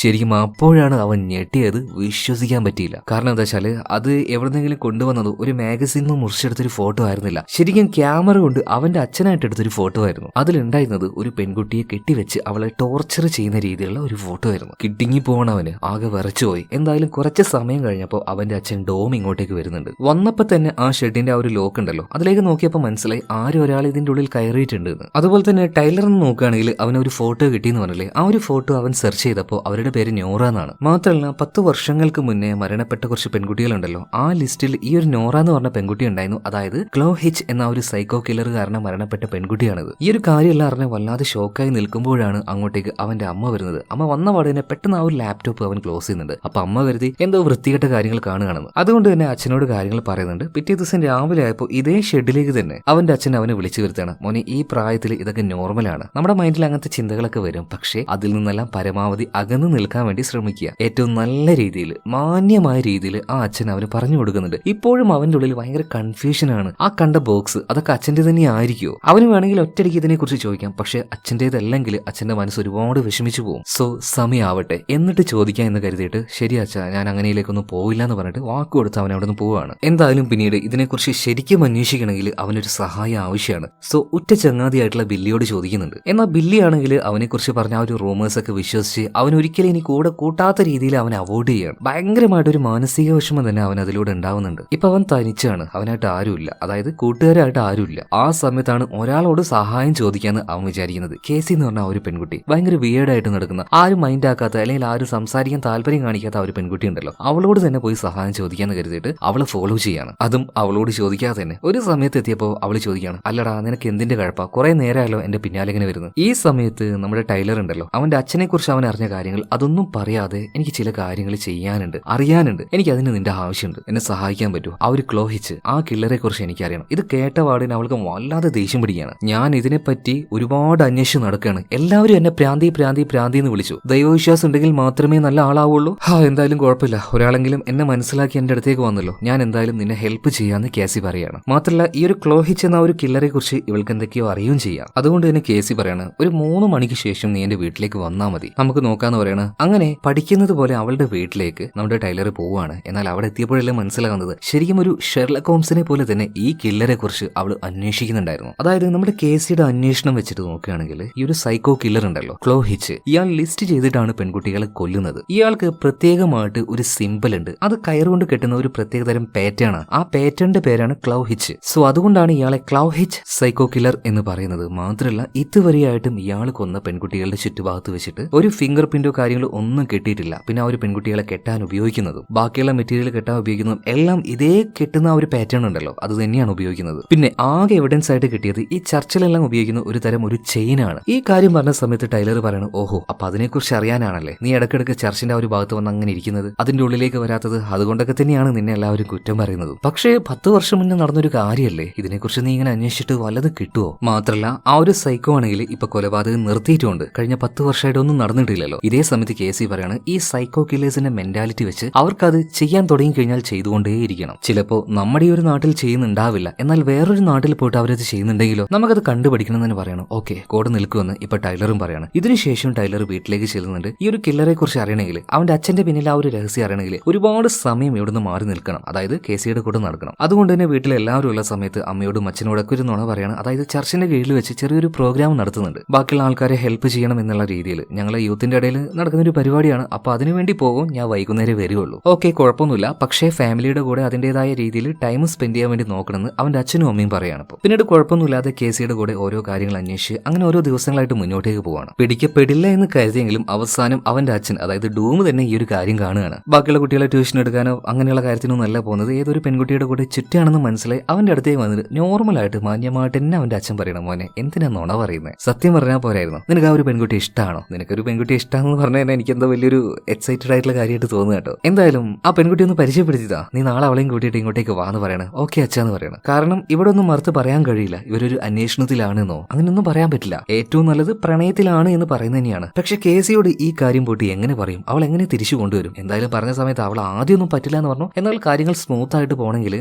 ശരിക്കും അപ്പോഴാണ് അവൻ ഞെട്ടിയത്. വിശ്വസിക്കാൻ പറ്റിയില്ല. കാരണം എന്താ വെച്ചാല് അത് എവിടെന്നെങ്കിലും കൊണ്ടുവന്നത് ഒരു മാഗസീനിൽ മുറിച്ചെടുത്തൊരു ഫോട്ടോ ആയിരുന്നില്ല. ശരിക്കും ക്യാമറ കൊണ്ട് അവന്റെ അച്ഛനായിട്ട് എടുത്തൊരു ഫോട്ടോ ആയിരുന്നു. അതിലുണ്ടായിരുന്നത് ഒരു പെൺകുട്ടിയെ കെട്ടിവെച്ച് അവളെ ടോർച്ചർ ചെയ്യുന്ന രീതിയിലുള്ള ഒരു ഫോട്ടോ ആയിരുന്നു. കിട്ടിങ്ങി പോണവന് ആകെ വിറച്ചുപോയി. എന്തായാലും കുറച്ച് സമയം കഴിഞ്ഞപ്പോൾ അവന്റെ അച്ഛൻ ഡോം ഇങ്ങോട്ടേക്ക് വരുന്നുണ്ട്. വന്നപ്പോ തന്നെ ആ ഷെഡിന്റെ ആ ഒരു ലോക്ക് ഉണ്ടല്ലോ, അതിലേക്ക് നോക്കിയപ്പോൾ മനസ്സിലായി ആരും ഒരാൾ ഇതിന്റെ ഉള്ളിൽ കയറിയിട്ടുണ്ട് എന്ന്. അതുപോലെ തന്നെ ടൈലറിന് നോക്കുകയാണെങ്കിൽ അവനൊരു ഫോട്ടോ കിട്ടിയെന്ന് പറഞ്ഞില്ലേ, ആ ഒരു ഫോട്ടോ അവൻ സെർച്ച് ചെയ്തപ്പോൾ അവരുടെ പേര് നോറ എന്നാണ്. മാത്രമല്ല 10 വർഷങ്ങൾക്ക് മുന്നേ മരണപ്പെട്ട കുറച്ച് പെൺകുട്ടികളുണ്ടല്ലോ, ആ ലിസ്റ്റിൽ ഈ ഒരു നോറ എന്ന് പറഞ്ഞ പെൺകുട്ടി ഉണ്ടായിരുന്നു. അതായത് ക്ലോ ഹിച്ച് എന്ന ഒരു സൈക്കോ കില്ലർ കാരണം മരണപ്പെട്ട പെൺകുട്ടിയാണിത്. ഈ ഒരു കാര്യമെല്ലാം അറിഞ്ഞ് വല്ലാതെ ഷോക്കായി നിൽക്കുമ്പോഴാണ് അങ്ങോട്ടേക്ക് അവന്റെ അമ്മ വരുന്നത്. അമ്മ വന്ന പാടെ പെട്ടെന്ന് ആ ഒരു ലാപ്ടോപ്പ് അവൻ ക്ലോസ് ചെയ്യുന്നുണ്ട്. അപ്പൊ അമ്മ കരുതി എന്തോ വൃത്തികെട്ട കാര്യങ്ങൾ കാണുകയാണെന്ന്. അതുകൊണ്ട് തന്നെ അച്ഛനോട് കാര്യങ്ങൾ പറയുന്നുണ്ട്. പിറ്റേ ദിവസം രാവിലെ ആയപ്പോൾ ഇതേ ഷെഡിലേക്ക് തന്നെ അവന്റെ അച്ഛൻ അവനെ വിളിച്ചു വരുത്താണ്. മോനെ, ഈ പ്രായത്തിൽ ഇതൊക്കെ നോർമലാണ്, നമ്മുടെ മൈൻഡിൽ അങ്ങനത്തെ ചിന്തകളൊക്കെ വരും, പക്ഷേ അതിൽ നിന്നെല്ലാം പരമാവധി അകന്നു നിൽക്കാൻ വേണ്ടി ശ്രമിക്കുക. ഏറ്റവും നല്ല രീതിയിൽ, മാന്യമായ രീതിയിൽ ആ അച്ഛൻ അവന് പറഞ്ഞു കൊടുക്കുന്നുണ്ട്. ഇപ്പോഴും അവന്റെ ഉള്ളിൽ ഭയങ്കര കൺഫ്യൂഷനാണ്. ആ കണ്ട ബോക്സ് അതൊക്കെ അച്ഛൻ്റെ തന്നെ ആയിരിക്കുമോ? അവന് വേണമെങ്കിൽ ഒറ്റയടിക്ക് ഇതിനെ കുറിച്ച് ചോദിക്കാം, പക്ഷെ അച്ഛൻ്റെതല്ലെങ്കിൽ അച്ഛന്റെ മനസ്സ് ഒരുപാട് വിഷമിച്ചു പോകും. സോ സമയാവട്ടെ എന്നിട്ട് ചോദിക്കാം എന്ന് കരുതിയിട്ട്, ശരി അച്ഛാ, ഞാൻ അങ്ങനെയിലേക്കൊന്നും പോവില്ല എന്ന് പറഞ്ഞിട്ട് വാക്ക് കൊടുത്ത് അവൻ അവിടെ നിന്ന് പോവുകയാണ്. എന്തായാലും പിന്നീട് ഇതിനെക്കുറിച്ച് ശരിക്കും അന്വേഷിക്കണമെങ്കിൽ അവനൊരു സഹായം ആവശ്യമാണ്. സോ ഉറ്റ ചങ്ങാതിയായിട്ടുള്ള ബില്ലിയോട് ചോദിക്കുന്നുണ്ട്. എന്നാൽ ബില്ലി ആണെങ്കിൽ അവനെക്കുറിച്ച് പറഞ്ഞ ആ ഒരു റൂമേഴ്സ് ഒക്കെ വിശ്വസിച്ച് അവൻ ഒരിക്കലും ഇനി കൂടെ കൂട്ടാത്ത രീതിയിൽ അവൻ അവോയ്ഡ് ചെയ്യാണ്. ഭയങ്കരമായിട്ടൊരു മാനസിക വിഷമം തന്നെ അവൻ അതിലൂടെ ഉണ്ടാവുന്നുണ്ട്. ഇപ്പൊ അവൻ തനിച്ചാണ്, അവനായിട്ട് ആരുമില്ല, അതായത് കൂട്ടുകാരായിട്ട് ആരുമില്ല. ആ സമയത്താണ് ഒരാളോട് സഹായം ചോദിക്കാന്ന് അവൻ വിചാരിക്കുന്നത്. കേസി എന്ന് പറഞ്ഞ ആ ഒരു പെൺകുട്ടി ഭയങ്കര വിയേർഡായിട്ട് നടക്കുന്ന, ആരും മൈൻഡ് ആക്കാത്ത അല്ലെങ്കിൽ ആരും സംസാരിക്കാൻ താല്പര്യം കാണിക്കാത്ത ആ ഒരു പെൺകുട്ടി ഉണ്ടല്ലോ, അവളോട് തന്നെ പോയി സഹായം ചോദിക്കാന്ന് കരുതിയിട്ട് അവളെ ഫോളോ ചെയ്യാണ്. അതും അവളോട് ചോദിക്കാതെ തന്നെ. ഒരു സമയത്ത് എത്തിയപ്പോൾ അവള് ചോദിക്കുകയാണ്, അല്ലടാ നിനക്ക് എന്തിന്റെ കഴപ്പാ, കുറെ നേരമായല്ലോ എന്റെ പിന്നാലെ ഇങ്ങനെ വരുന്നു. ഈ സമയത്ത് നമ്മുടെ ടൈലർ ഉണ്ടല്ലോ, അവന്റെ അച്ഛനെ കുറിച്ച് അവൻ അറിഞ്ഞ കാര്യങ്ങൾ അതൊന്നും പറയാതെ, എനിക്ക് ചില കാര്യങ്ങൾ ചെയ്യാനുണ്ട്, അറിയാനുണ്ട്, എനിക്ക് അതിന് നിന്റെ ആവശ്യമുണ്ട്, എന്നെ സഹായിക്കാൻ പറ്റൂ. ആ ഒരു ക്ലോ ഹിച്ച്, ആ കില്ലറെ കുറിച്ച് എനിക്കറിയണം. ഇത് കേട്ട പാടിന് അവൾക്ക് വല്ലാതെ ദേഷ്യം പിടിക്കുകയാണ്. ഞാൻ ഇതിനെപ്പറ്റി ഒരുപാട് അന്വേഷിച്ച് നടക്കുകയാണ്, എല്ലാവരും എന്നെ പ്രാന്തി പ്രാന്തി പ്രാന്തി എന്ന് വിളിച്ചു. ദൈവവിശ്വാസം ഉണ്ടെങ്കിൽ മാത്രമേ നല്ല ആളാവുള്ളൂ. എന്തായാലും കുഴപ്പമില്ല, ഒരാളെങ്കിലും എന്നെ മനസ്സിലാക്കി എന്റെ അടുത്തേക്ക് വന്നല്ലോ, ഞാൻ എന്തായാലും നിന്നെ ഹെൽപ്പ് ചെയ്യാന്ന് കേസി പറയാണ്. മാത്രമല്ല ഈ ഒരു ക്ലോ ഹിച്ച് എന്ന ഒരു കില്ലറെ കുറിച്ച് ഇവൾക്ക് എന്തൊക്കെയോ അറിയുകയും ചെയ്യാം. അതുകൊണ്ട് തന്നെ കേസി പറയാണ്, ഒരു 3 മണിക്ക് ശേഷം നീ എന്റെ വീട്ടിലേക്ക് വന്നാൽ മതി, നമുക്ക് നോക്കാന്ന് പറയാണ്. അങ്ങനെ പഠിക്കുന്നത് പോലെ അവളുടെ വീട്ടിലേക്ക് നമ്മുടെ ടൈലർ പോവുകയാണ്. എന്നാൽ അവിടെ എത്തിയപ്പോഴല്ലേ മനസ്സിലാകുന്നത് ശരിക്കും ഒരു ഷെർലക് ഹോംസിനെ പോലെ തന്നെ ഈ കില്ലറെ കുറിച്ച് അവൾ അന്വേഷിക്കുന്നുണ്ടായിരുന്നു. അതായത് നമ്മുടെ കേസിയുടെ അന്വേഷണം വെച്ചിട്ട് നോക്കുകയാണെങ്കിൽ ഈ ഒരു സൈക്കോ കില്ലർ ഉണ്ടല്ലോ, ക്ലോ ഹിച്ച്, ഇയാൾ ലിസ്റ്റ് ചെയ്തിട്ടാണ് പെൺകുട്ടികളെ കൊല്ലുന്നത്. ഇയാൾക്ക് പ്രത്യേകമായിട്ട് ഒരു സിമ്പിൾ ഉണ്ട്, അത് കയറുകൊണ്ട് കെട്ടുന്ന ഒരു പ്രത്യേകതരം പാറ്റേൺ. ആ പാറ്റേണിന്റെ പേരാണ് ക്ലൗ ഹിച്ച്. സോ അതുകൊണ്ടാണ് ഇയാളെ ക്ലൗ ഹിച്ച് സൈക്കോ കില്ലർ എന്ന് പറയുന്നത്. മാത്രമല്ല ഇതുവരെയായിട്ടും ഇയാൾ കൊന്ന പെൺകുട്ടികളുടെ ചുറ്റുഭാഗത്ത് വെച്ചിട്ട് ഒരു ഫിംഗർ പ്രിന്റോ കാര്യങ്ങളോ ഒന്നും കെട്ടിയിട്ടില്ല. പിന്നെ ആ ഒരു പെൺകുട്ടികളെ കെട്ടാൻ ഉപയോഗിക്കുന്നതും ബാക്കിയുള്ള മെറ്റീരിയൽ കെട്ടാൻ ഉപയോഗിക്കുന്നതും എല്ലാം ഇതേ കെട്ടുന്ന ആ ഒരു പാറ്റേൺ ഉണ്ടല്ലോ അത് തന്നെയാണ് ഉപയോഗിക്കുന്നത്. പിന്നെ ആകെ എവിഡൻസ് ആയിട്ട് കിട്ടിയത് ഈ ചർച്ചിലെല്ലാം ഉപയോഗിക്കുന്ന ഒരു തരം ഒരു ചെയിൻ ആണ്. ഈ കാര്യം പറഞ്ഞ സമയത്ത് ടൈലർ പറയണം, ഓഹോ അപ്പൊ അതിനെക്കുറിച്ച് അറിയാനാണല്ലേ നീ ഇടയ്ക്കിടയ്ക്ക് ചർച്ചിന്റെ ആ ഒരു ഭാഗത്ത് വന്ന് അങ്ങനെ ഇരിക്കുന്നത്, അതിന്റെ ഉള്ളിലേക്ക് വരാത്തത്, അതുകൊണ്ടൊക്കെ തന്നെയാണ് നിന്നെ എല്ലാവരും കുറ്റം പറയുന്നത്. പക്ഷേ 10 വർഷം മുന്നേ നടന്നൊരു കാര്യമല്ലേ, ഇതിനെക്കുറിച്ച് നീ ഇങ്ങനെ അന്വേഷിച്ചിട്ട് വല്ലത് കിട്ടുമോ? മാത്രല്ല ആ ഒരു സൈക്കോ ആണെങ്കിൽ ഇപ്പൊ കൊലപാതകം നിർത്തിയിട്ടുണ്ട്. കഴിഞ്ഞ 10 വർഷമായിട്ട് ഒന്നും നടന്നിട്ടില്ലല്ലോ. ഇതേ സമയത്ത് കേസി പറയാണ് ഈ സൈക്കോ കില്ലേഴ്സിന്റെ മെന്റാലിറ്റി വെച്ച് അവർക്കത് ചെയ്യാൻ തുടങ്ങി കഴിഞ്ഞാൽ ചെയ്തുകൊണ്ടേയിരിക്കണം. ചിലപ്പോ നമ്മുടെ ഈ ഒരു നാട്ടിൽ ചെയ്യുന്നുണ്ടാവില്ല, എന്നാൽ വേറൊരു നാട്ടിൽ പോയിട്ട് അവരത് ചെയ്യുന്നുണ്ടെങ്കിലോ നമുക്കത് കണ്ടുപിടിക്കണം എന്ന് പറയണം. ഓക്കെ കോഡ് നിൽക്കുമെന്ന് ഇപ്പൊ ടൈലറും പറയാണ്. ഇതിനുശേഷം ടൈലർ വീട്ടിലേക്ക് ചെല്ലുന്നുണ്ട്. ഈ ഒരു കില്ലറെ കുറിച്ച് അറിയണമെങ്കിൽ അവന്റെ അച്ഛന്റെ പിന്നിൽ ആ ഒരു രഹസ്യം അറിയണമെങ്കിൽ ഒരുപാട് സമയം ഇവിടുന്ന് മാറി നിൽക്കണം, അതായത് കേസിയുടെ കൂടെ നടക്കണം. അതുകൊണ്ട് തന്നെ വീട്ടിൽ എല്ലാവരും ഉള്ള സമയത്ത് അമ്മയോടും അച്ഛനോടൊക്കെ ഒരു നുണ പറയണം. അതായത് ചർച്ചിന്റെ കീഴിൽ വെച്ച് ചെറിയൊരു പ്രോഗ്രാം നടത്തുന്നുണ്ട്, ബാക്കിയുള്ള ആൾക്കാരെ ഹെൽപ്പ് ചെയ്യണം എന്നുള്ള രീതിയിൽ. ഞങ്ങളെ യൂത്തിന്റെ ഇടയിൽ നടക്കുന്ന ഒരു പരിപാടിയാണ്, അപ്പൊ അതിനുവേണ്ടി പോകും, ഞാൻ വൈകുന്നേരം വരുള്ളൂ. ഓക്കെ കുഴപ്പമൊന്നുമില്ല, പക്ഷേ ഫാമിലിയുടെ കൂടെ അതിന്റേതായ രീതിയിൽ ടൈം സ്പെൻഡ് ചെയ്യാൻ വേണ്ടി നോക്കണമെന്ന് അവന്റെ അച്ഛനും അമ്മയും പറയാണ്. പിന്നീട് കുഴപ്പമൊന്നുമില്ലാതെ കേസിയുടെ കൂടെ ഓരോ കാര്യങ്ങൾ അന്വേഷിച്ച് അങ്ങനെ ഓരോ ദിവസങ്ങളായിട്ട് മുന്നോട്ടേക്ക് പോവാണ്. പിടിക്കപ്പെടില്ല എന്ന് കരുതിയെങ്കിലും അവസാനം അവന്റെ അച്ഛൻ അതായത് ഡൂം തന്നെ ഈ ഒരു കാര്യം കാണുകയാണ്. ബാക്കിയുള്ള കുട്ടികളെ ട്യൂഷൻ എടുക്കാനോ അങ്ങനെയുള്ള കാര്യത്തിനൊന്നും അല്ല പോകുന്നത്, ഏതൊരു പെൺകുട്ടിയുടെ കൂടെ ചുറ്റാണെന്ന് മനസ്സിലായി അവന്റെ അടുത്തേക്ക് വന്നിട്ട് നോർമലായിട്ട് മാന്യമായിട്ട് തന്നെ അവന്റെ അച്ഛൻ പറയണം, മോനെ എന്തിനാ നുണ പറയുന്നത്, സത്യം പറഞ്ഞാൽ പോരായിരുന്നു, നിനക്ക് ആ ഒരു പെൺകുട്ടി ഇഷ്ടമാണോ, നിനക്കൊരു പെൺകുട്ടി ഇഷ്ടമാണെന്ന് പറഞ്ഞാൽ തന്നെ എനിക്ക് എന്തോ വലിയൊരു എക്സൈറ്റഡ് ആയിട്ടുള്ള കാര്യമായിട്ട് തോന്നുന്നു കേട്ടോ. എന്തായാലും ആ പെൺകുട്ടി ഒന്ന് പരിചയപ്പെടുത്തിയതാ, നീ നാളെ അവളെയും കൂട്ടിയിട്ട് ഇങ്ങോട്ടേക്ക് വാന്ന് പറയണം. ഓക്കെ അച്ഛാന്ന് പറയണം. കാരണം ഇവിടെ ഒന്നും മറുത്ത് പറയാൻ കഴിയില്ല, ഇവരൊരു അന്വേഷണത്തിലാണെന്നോ അങ്ങനെയൊന്നും പറയാൻ പറ്റില്ല, ഏറ്റവും നല്ലത് പ്രണയത്തിലാണ് എന്ന് പറയുന്നത് തന്നെയാണ്. പക്ഷെ കേസിയോട് ഈ കാര്യം പോയിട്ട് എങ്ങനെ പറയും, അവൾ എങ്ങനെ തിരിച്ചു കൊണ്ടുവരും? എന്തായാലും പറഞ്ഞ സമയത്ത് അവൾ ആദ്യമൊന്നും പറ്റില്ല എന്ന് പറഞ്ഞു, എന്നാൽ കാര്യങ്ങൾ സ്മൂത്ത് ആയിട്ട് പോകണമെങ്കിൽ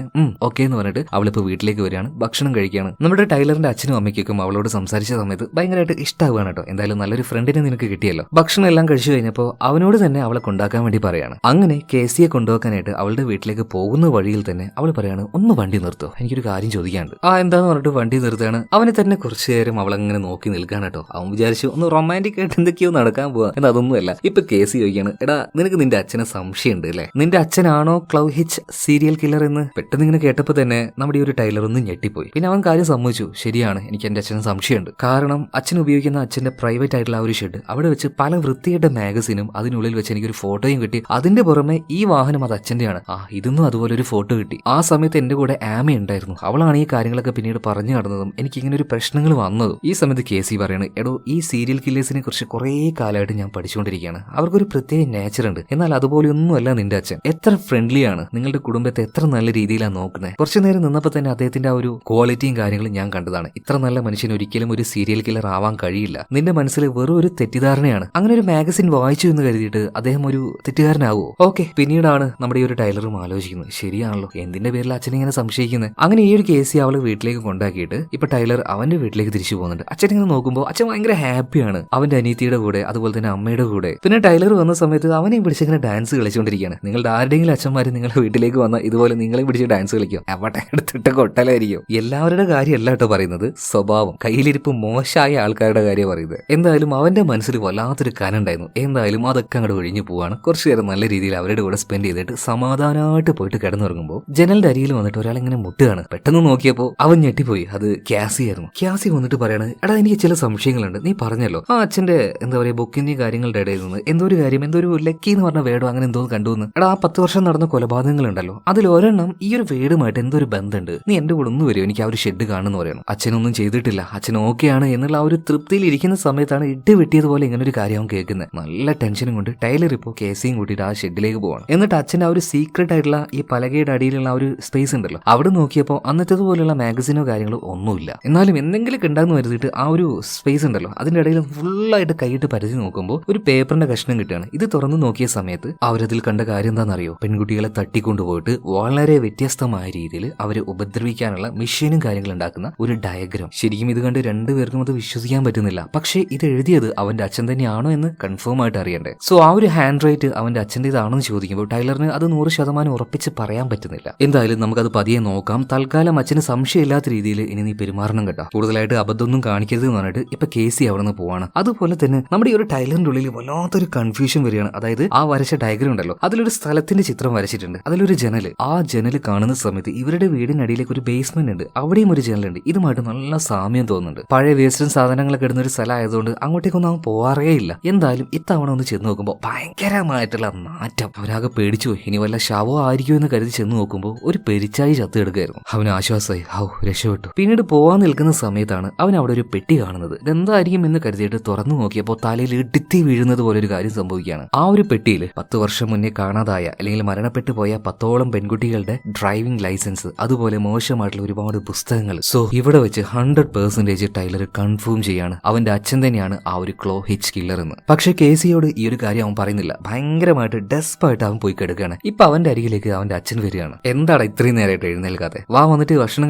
ഓക്കെ എന്ന് പറഞ്ഞിട്ട് അവളിപ്പോ വീട്ടിലേക്ക് വരികയാണ്, ഭക്ഷണം കഴിക്കുകയാണ്. നമ്മുടെ ടൈലറിന്റെ അച്ഛനും അമ്മയ്ക്കും അവളോട് സംസാരിച്ച സമയത്ത് ഭയങ്കരമായിട്ട് ഇഷ്ടമാവുകയാണ് കേട്ടോ. എന്തായാലും നല്ലൊരു ഫ്രണ്ടിനെ നിനക്ക് കിട്ടിയല്ലോ. ഭക്ഷണം എല്ലാം കഴിച്ചു കഴിഞ്ഞപ്പോൾ അവനോട് തന്നെ അവളെ കൊണ്ടാക്കാൻ വേണ്ടി പറയാണ്. അങ്ങനെ കേസിയെ കൊണ്ടുപോക്കാനായിട്ട് അവളുടെ വീട്ടിലേക്ക് പോകുന്ന വഴിയിൽ തന്നെ അവൾ പറയാണ്, ഒന്ന് വണ്ടി നിർത്തോ, എനിക്കൊരു കാര്യം ചോദിക്കാനുണ്ട്. എന്താന്ന് പറഞ്ഞിട്ട് വണ്ടി നിർത്തുകയാണ്. അവനെ തന്നെ കുറച്ചു നേരം അവളങ്ങനെ നോക്കി നിൽക്കാൻ കേട്ടോ. അവൻ വിചാരിച്ചു ഒന്ന് റൊമാൻറ്റിക് ആയിട്ട് എന്തൊക്കെയോ നടക്കാൻ പോവാ, എന്നാൽ അതൊന്നുമല്ല. ഇപ്പൊ കേസ് ചോദിക്കാണ്, എടാ നിനക്ക് നിന്റെ അച്ഛനെ സംശയമുണ്ട് അല്ലേ, നിന്റെ അച്ഛനാണോ ക്ലൗ ഹിച്ച് സീരിയൽ കില്ലർ എന്ന്? പെട്ടെന്ന് ഇങ്ങനെ കേട്ടപ്പോ തന്നെ നമ്മുടെ ഈ ഒരു ടൈലർ ഒന്ന് ഞെട്ടിപ്പോയി. പിന്നെ അവൻ കാര്യം സമ്മതിച്ചു, ശരിയാണ് എനിക്ക് എന്റെ അച്ഛനെ സംശയമുണ്ട്. കാരണം അച്ഛൻ ഉപയോഗിക്കുന്ന അച്ഛന്റെ പ്രൈവറ്റ് ആയിട്ടുള്ള ആ ഒരു ഷെഡ്, അവിടെ വെച്ച് പല വൃത്തിയുടെ മാഗസിനും അതിനുള്ളിൽ വെച്ച് എനിക്കൊരു ഫോട്ടോയും കിട്ടി, അതിന്റെ പുറമെ ഈ വാഹനം അത് അച്ഛന്റെയാണ്. ഇതൊന്നും അതുപോലെ ഒരു ഫോട്ടോ കിട്ടി. ആ സമയത്ത് എന്റെ കൂടെ ആമ ഉണ്ടായിരുന്നു, അവളാണ് ഈ കാര്യങ്ങളൊക്കെ പിന്നീട് പറഞ്ഞു നടന്നതും എനിക്ക് ഇങ്ങനെ ഒരു പ്രശ്നങ്ങൾ വന്നതും. ഈ സമയത്ത് കേസി പറയാണ്, എടോ ഈ സീരിയൽ കില്ലേഴ്സിനെ കുറിച്ച് കുറെ കാലമായിട്ട് ഞാൻ പഠിച്ചുകൊണ്ടിരിക്കുകയാണ്, അവർക്കൊരു പ്രത്യേക നേച്ചർ ഉണ്ട്, എന്നാൽ അതുപോലെയൊന്നുമല്ല നിന്റെ അച്ഛൻ. എത്ര ഫ്രണ്ട്ലി ആണ്, നിങ്ങളുടെ കുടുംബത്തെ എത്ര നല്ല രീതിയിലാണ് നോക്കുന്നത്. കുറച്ചു നേരം നിന്നപ്പോൾ തന്നെ അദ്ദേഹത്തിന്റെ ആ ഒരു ക്വാളിറ്റിയും കാര്യങ്ങളും ഞാൻ കണ്ടതാണ്. ഇത്ര നല്ല മനുഷ്യൻ ഒരിക്കലും ഒരു സീരിയൽ കില്ലർ ആവാൻ കഴിയില്ല, നിന്റെ മനസ്സിൽ വെറും ഒരു തെറ്റിദ്ധാരണയാണ്. അങ്ങനെ ഒരു മാഗസിൻ വായിച്ചു എന്ന് കരുതിയിട്ട് അദ്ദേഹം ഒരു തെറ്റുകാരനാവോ? ഓക്കെ പിന്നീടാണ് നമ്മുടെ ഈ ഒരു ടൈലറും ആലോചിക്കുന്നത്, ശരിയാണല്ലോ എന്തിന്റെ പേരിൽ അച്ഛനെ ഇങ്ങനെ സംശയിക്കുന്നത്. അങ്ങനെ ഈ ഒരു കേസ് അവള് വീട്ടിലേക്ക് കൊണ്ടാക്കിയിട്ട് ഇപ്പൊ ടൈലർ അവന്റെ വീട്ടിലേക്ക് തിരിച്ചു പോകുന്നുണ്ട്. അച്ഛൻ ഇങ്ങനെ നോക്കുമ്പോൾ അച്ഛൻ ഭയങ്കര ഹാപ്പിയാണ് അവന്റെ അനിയത്തിയുടെ കൂടെ അതുപോലെ തന്നെ അമ്മയുടെ കൂടെ. പിന്നെ ടൈലർ വന്ന സമയത്ത് അവനെയും പിടിച്ചിങ്ങനെ ഡാൻസ് കളിച്ചുകൊണ്ടിരിക്കുകയാണ്. നിങ്ങളുടെ ആരുടെയെങ്കിലും അച്ഛന്മാര് നിങ്ങളുടെ വീട്ടിലേക്ക് വന്നാൽ ഇതുപോലെ നിങ്ങളെയും പിടിച്ച് ഡാൻസ് കളിക്കും, എവിടെ എടുത്തിട്ട് കൊട്ടലായിരിക്കും. എല്ലാവരുടെ കാര്യമല്ല കേട്ടോ പറയുന്നത്, സ്വഭാവം കയ്യിലിരിപ്പ് മോശമായ ആൾക്കാരുടെ കാര്യം പറയുന്നത്. എന്തായാലും അവന്റെ മനസ്സിൽ വല്ലാത്തൊരു കനുണ്ടായിരുന്നു. എന്തായാലും അതൊക്കെ അങ്ങോട്ട് ഒഴിഞ്ഞു പോവാണ്. കുറച്ചു നേരം നല്ല രീതിയിൽ അവരുടെ കൂടെ സ്പെൻഡ് ചെയ്തിട്ട് സമാധാനമായിട്ട് പോയിട്ട് കിടന്നുറങ്ങുമ്പോൾ ജനലിന്റെ അരിയിൽ വന്നിട്ട് ഒരാളിങ്ങനെ മുട്ടുകയാണ്. പെട്ടെന്ന് നോക്കിയപ്പോൾ അവൻ ഞെട്ടിപ്പോയി, അത് ക്യാസി ആയിരുന്നു. ക്യാസി വന്നിട്ട് പറയാണ്, എടാ എനിക്ക് ചില സംശയങ്ങളുണ്ട്, നീ പറഞ്ഞല്ലോ ആ അച്ഛന്റെ എന്താ പറയാ ബുക്കിന്റെ കാര്യങ്ങളുടെ ഇടയിൽ നിന്ന് എന്തോ ഒരു കാര്യം, എന്തോ ഒരു ലക്കി എന്ന് പറഞ്ഞ വേടോ അങ്ങനെ എന്തോ കണ്ടുവന്ന്. എടാ ആ 10 വർഷം നടന്ന കൊലപാതകങ്ങളുണ്ടല്ലോ അതിൽ ഒരെണ്ണം ഈ ഒരു വീടുമായിട്ട് എന്തോ ഒരു ബന്ധമുണ്ട്, നീ എന്റെ കൂടെ ഒന്ന് വരും, എനിക്ക് ആ ഒരു ഷെഡ് കാണുന്നു പറയണം. അച്ഛനൊന്നും ചെയ്തിട്ടില്ല, അച്ഛൻ ഓക്കെയാണ് എന്നുള്ള ആ ഒരു തൃപ്തിയിൽ ഇരിക്കുന്ന സമയത്താണ് ഇട്ട് വെട്ടിയതുപോലെ ഇങ്ങനെ ഒരു കാര്യം അവൻ കേൾക്കുന്നത്. നല്ല ടെൻഷനും കൊണ്ട് ടൈലർ ഇപ്പോൾ കേസിയും കൂട്ടിയിട്ട് ആ ഷെഡിലേക്ക് പോവാണ്. എന്നിട്ട് അച്ഛൻ്റെ ആ ഒരു സീക്രട്ട് ആയിട്ടുള്ള ഈ പലകയുടെ അടിയിലുള്ള ആ ഒരു സ്പേസ് ഉണ്ടല്ലോ അവിടെ നോക്കിയപ്പോൾ അന്നത്തേതുപോലെയുള്ള മാഗസിനോ കാര്യങ്ങളോ ഒന്നുമില്ല. എന്നാലും എന്തെങ്കിലും ഉണ്ടാകുന്ന വരുത്തിയിട്ട് ആ ഒരു സ്പേസ് ഉണ്ടല്ലോ അതിന്റെ ഇടയിൽ ഫുള്ളായിട്ട് കൈയിട്ട് പരതി നോക്കുമ്പോൾ ഒരു പേപ്പറിന്റെ കഷ്ണം കിട്ടുകയാണ്. ഇത് തുറന്നു നോക്കിയ സമയത്ത് അവരതിൽ കണ്ട കാര്യം എന്താണെന്നറിയോ? പെൺകുട്ടികളെ തട്ടിക്കൊണ്ടുപോയിട്ട് വളരെ വ്യത്യസ്തമായ രീതിയിൽ അവരെ ഉപദ്രവിക്കാനുള്ള മെഷീനും കാര്യങ്ങളും ഉണ്ടാക്കുന്ന ഒരു ഡയഗ്രാം. ശരിക്കും ഇത് കണ്ട് രണ്ടുപേർക്കും അത് വിശ്വസിക്കാൻ പറ്റുന്നില്ല. പക്ഷേ ഇത് എഴുതിയത് അവന്റെ അച്ഛൻ തന്നെയാണോ എന്ന് കൺഫേം ആയിട്ട് അറിയണ്ടേ. സോ ആ ഒരു ഹാൻഡ് റൈറ്റ് അവന്റെ അച്ഛൻ്റെതാണോ എന്ന് ചോദിക്കുമ്പോൾ ടൈലറിന് അത് 100% ഉറപ്പിച്ച് പറയാൻ പറ്റുന്നില്ല. എന്തായാലും നമുക്കത് പതിയെ നോക്കാം. തൽക്കാലം അച്ഛന് സംശയമില്ലാത്ത രീതിയിൽ ഇനി നീ പെരുമാറണം കേട്ടോ, കൂടുതലായിട്ട് അബദ്ധമൊന്നും കാണിക്കരുത് എന്ന് പറഞ്ഞിട്ട് ഇപ്പൊ കേസി അവിടെ നിന്ന് പോവാണ്. അതുപോലെ തന്നെ നമ്മുടെ ഈ ഒരു ടൈലറിന്റെ ഉള്ളിൽ വല്ലാത്തൊരു കൺഫ്യൂഷൻ വരികയാണ്. അതായത് ആ വരച്ച ഡയഗ്രാം ഉണ്ടല്ലോ അതിലൊരു സ്ഥലത്തിന്റെ ചിത്രം വരച്ചിട്ടുണ്ട്, അതിലൊരു ജനല്. ആ ജനൽ കാണുന്ന സമയത്ത് ഇവരുടെ വീടിനടിയിലേക്ക് ഒരു ബേസ്മെന്റ് ഉണ്ട്, അവിടെയും ഒരു ജനലുണ്ട്. ഇതുമായിട്ട് നല്ല സാമ്യം തോന്നുന്നുണ്ട്. പഴയ വേസ്റ്റും സാധനങ്ങളൊക്കെ ഇടുന്ന ഒരു സ്ഥലമായതുകൊണ്ട് അങ്ങോട്ടേക്കൊന്നും അവൻ പോവാറേ ഇല്ല. എന്തായാലും ഇത്തവണ ഒന്ന് ചെന്ന് നോക്കുമ്പോൾ ഭയങ്കരമായിട്ടുള്ള നാറ്റം. അവരാകെ പേടിച്ചു പോയി. ഇനി വല്ല ശവോ ആയിരിക്കും എന്ന് കരുതി ചെന്ന് നോക്കുമ്പോൾ ഒരു പെരിച്ചായി ചത്ത് എടുക്കുകയായിരുന്നു. അവന് ആശ്വാസമായി. രക്ഷപ്പെട്ടു. പിന്നീട് പോവാൻ നിൽക്കുന്ന സമയത്താണ് അവൻ അവിടെ ഒരു പെട്ടി കാണുന്നത്. ഇതെന്തായിരിക്കും എന്ന് കരുതിയിട്ട് തുറന്നു നോക്കിയപ്പോൾ തലയിൽ ഇടുത്തി വീഴുന്നത് പോലെ ഒരു കാര്യം സംഭവിക്കുകയാണ്. ആ ഒരു പെട്ടിയിൽ 10 വർഷം മുന്നേ കാണാതായ അല്ലെങ്കിൽ മരണപ്പെട്ടു പോയ 10ഓളം പെൺകുട്ടികളുടെ ഡ്രൈവിംഗ് ലൈസൻസ്, അതുപോലെ മോശമായിട്ടുള്ള ഒരുപാട് പുസ്തകങ്ങൾ. സോ ഇവിടെ വെച്ച് 100% ടൈലർ കൺഫേം ചെയ്യാണ് അവന്റെ അച്ഛൻ തന്നെയാണ് ആ ഒരു ക്ലോ ഹിച്ച് കില്ലർ എന്ന്. പക്ഷെ കേസിയോട് ഈ ഒരു കാര്യം അവൻ പറയുന്നില്ല. ഭയങ്കരമായിട്ട് ഡെസ്പായിട്ട് അവൻ പോയി കിടക്കുകയാണ്. ഇപ്പൊ അവന്റെ അരികിലേക്ക് അവന്റെ അച്ഛൻ വരികയാണ്. എന്താണ് ഇത്രയും നേരമായിട്ട് എഴുന്നേൽക്കാതെ? വാ വന്നിട്ട് ഭക്ഷണം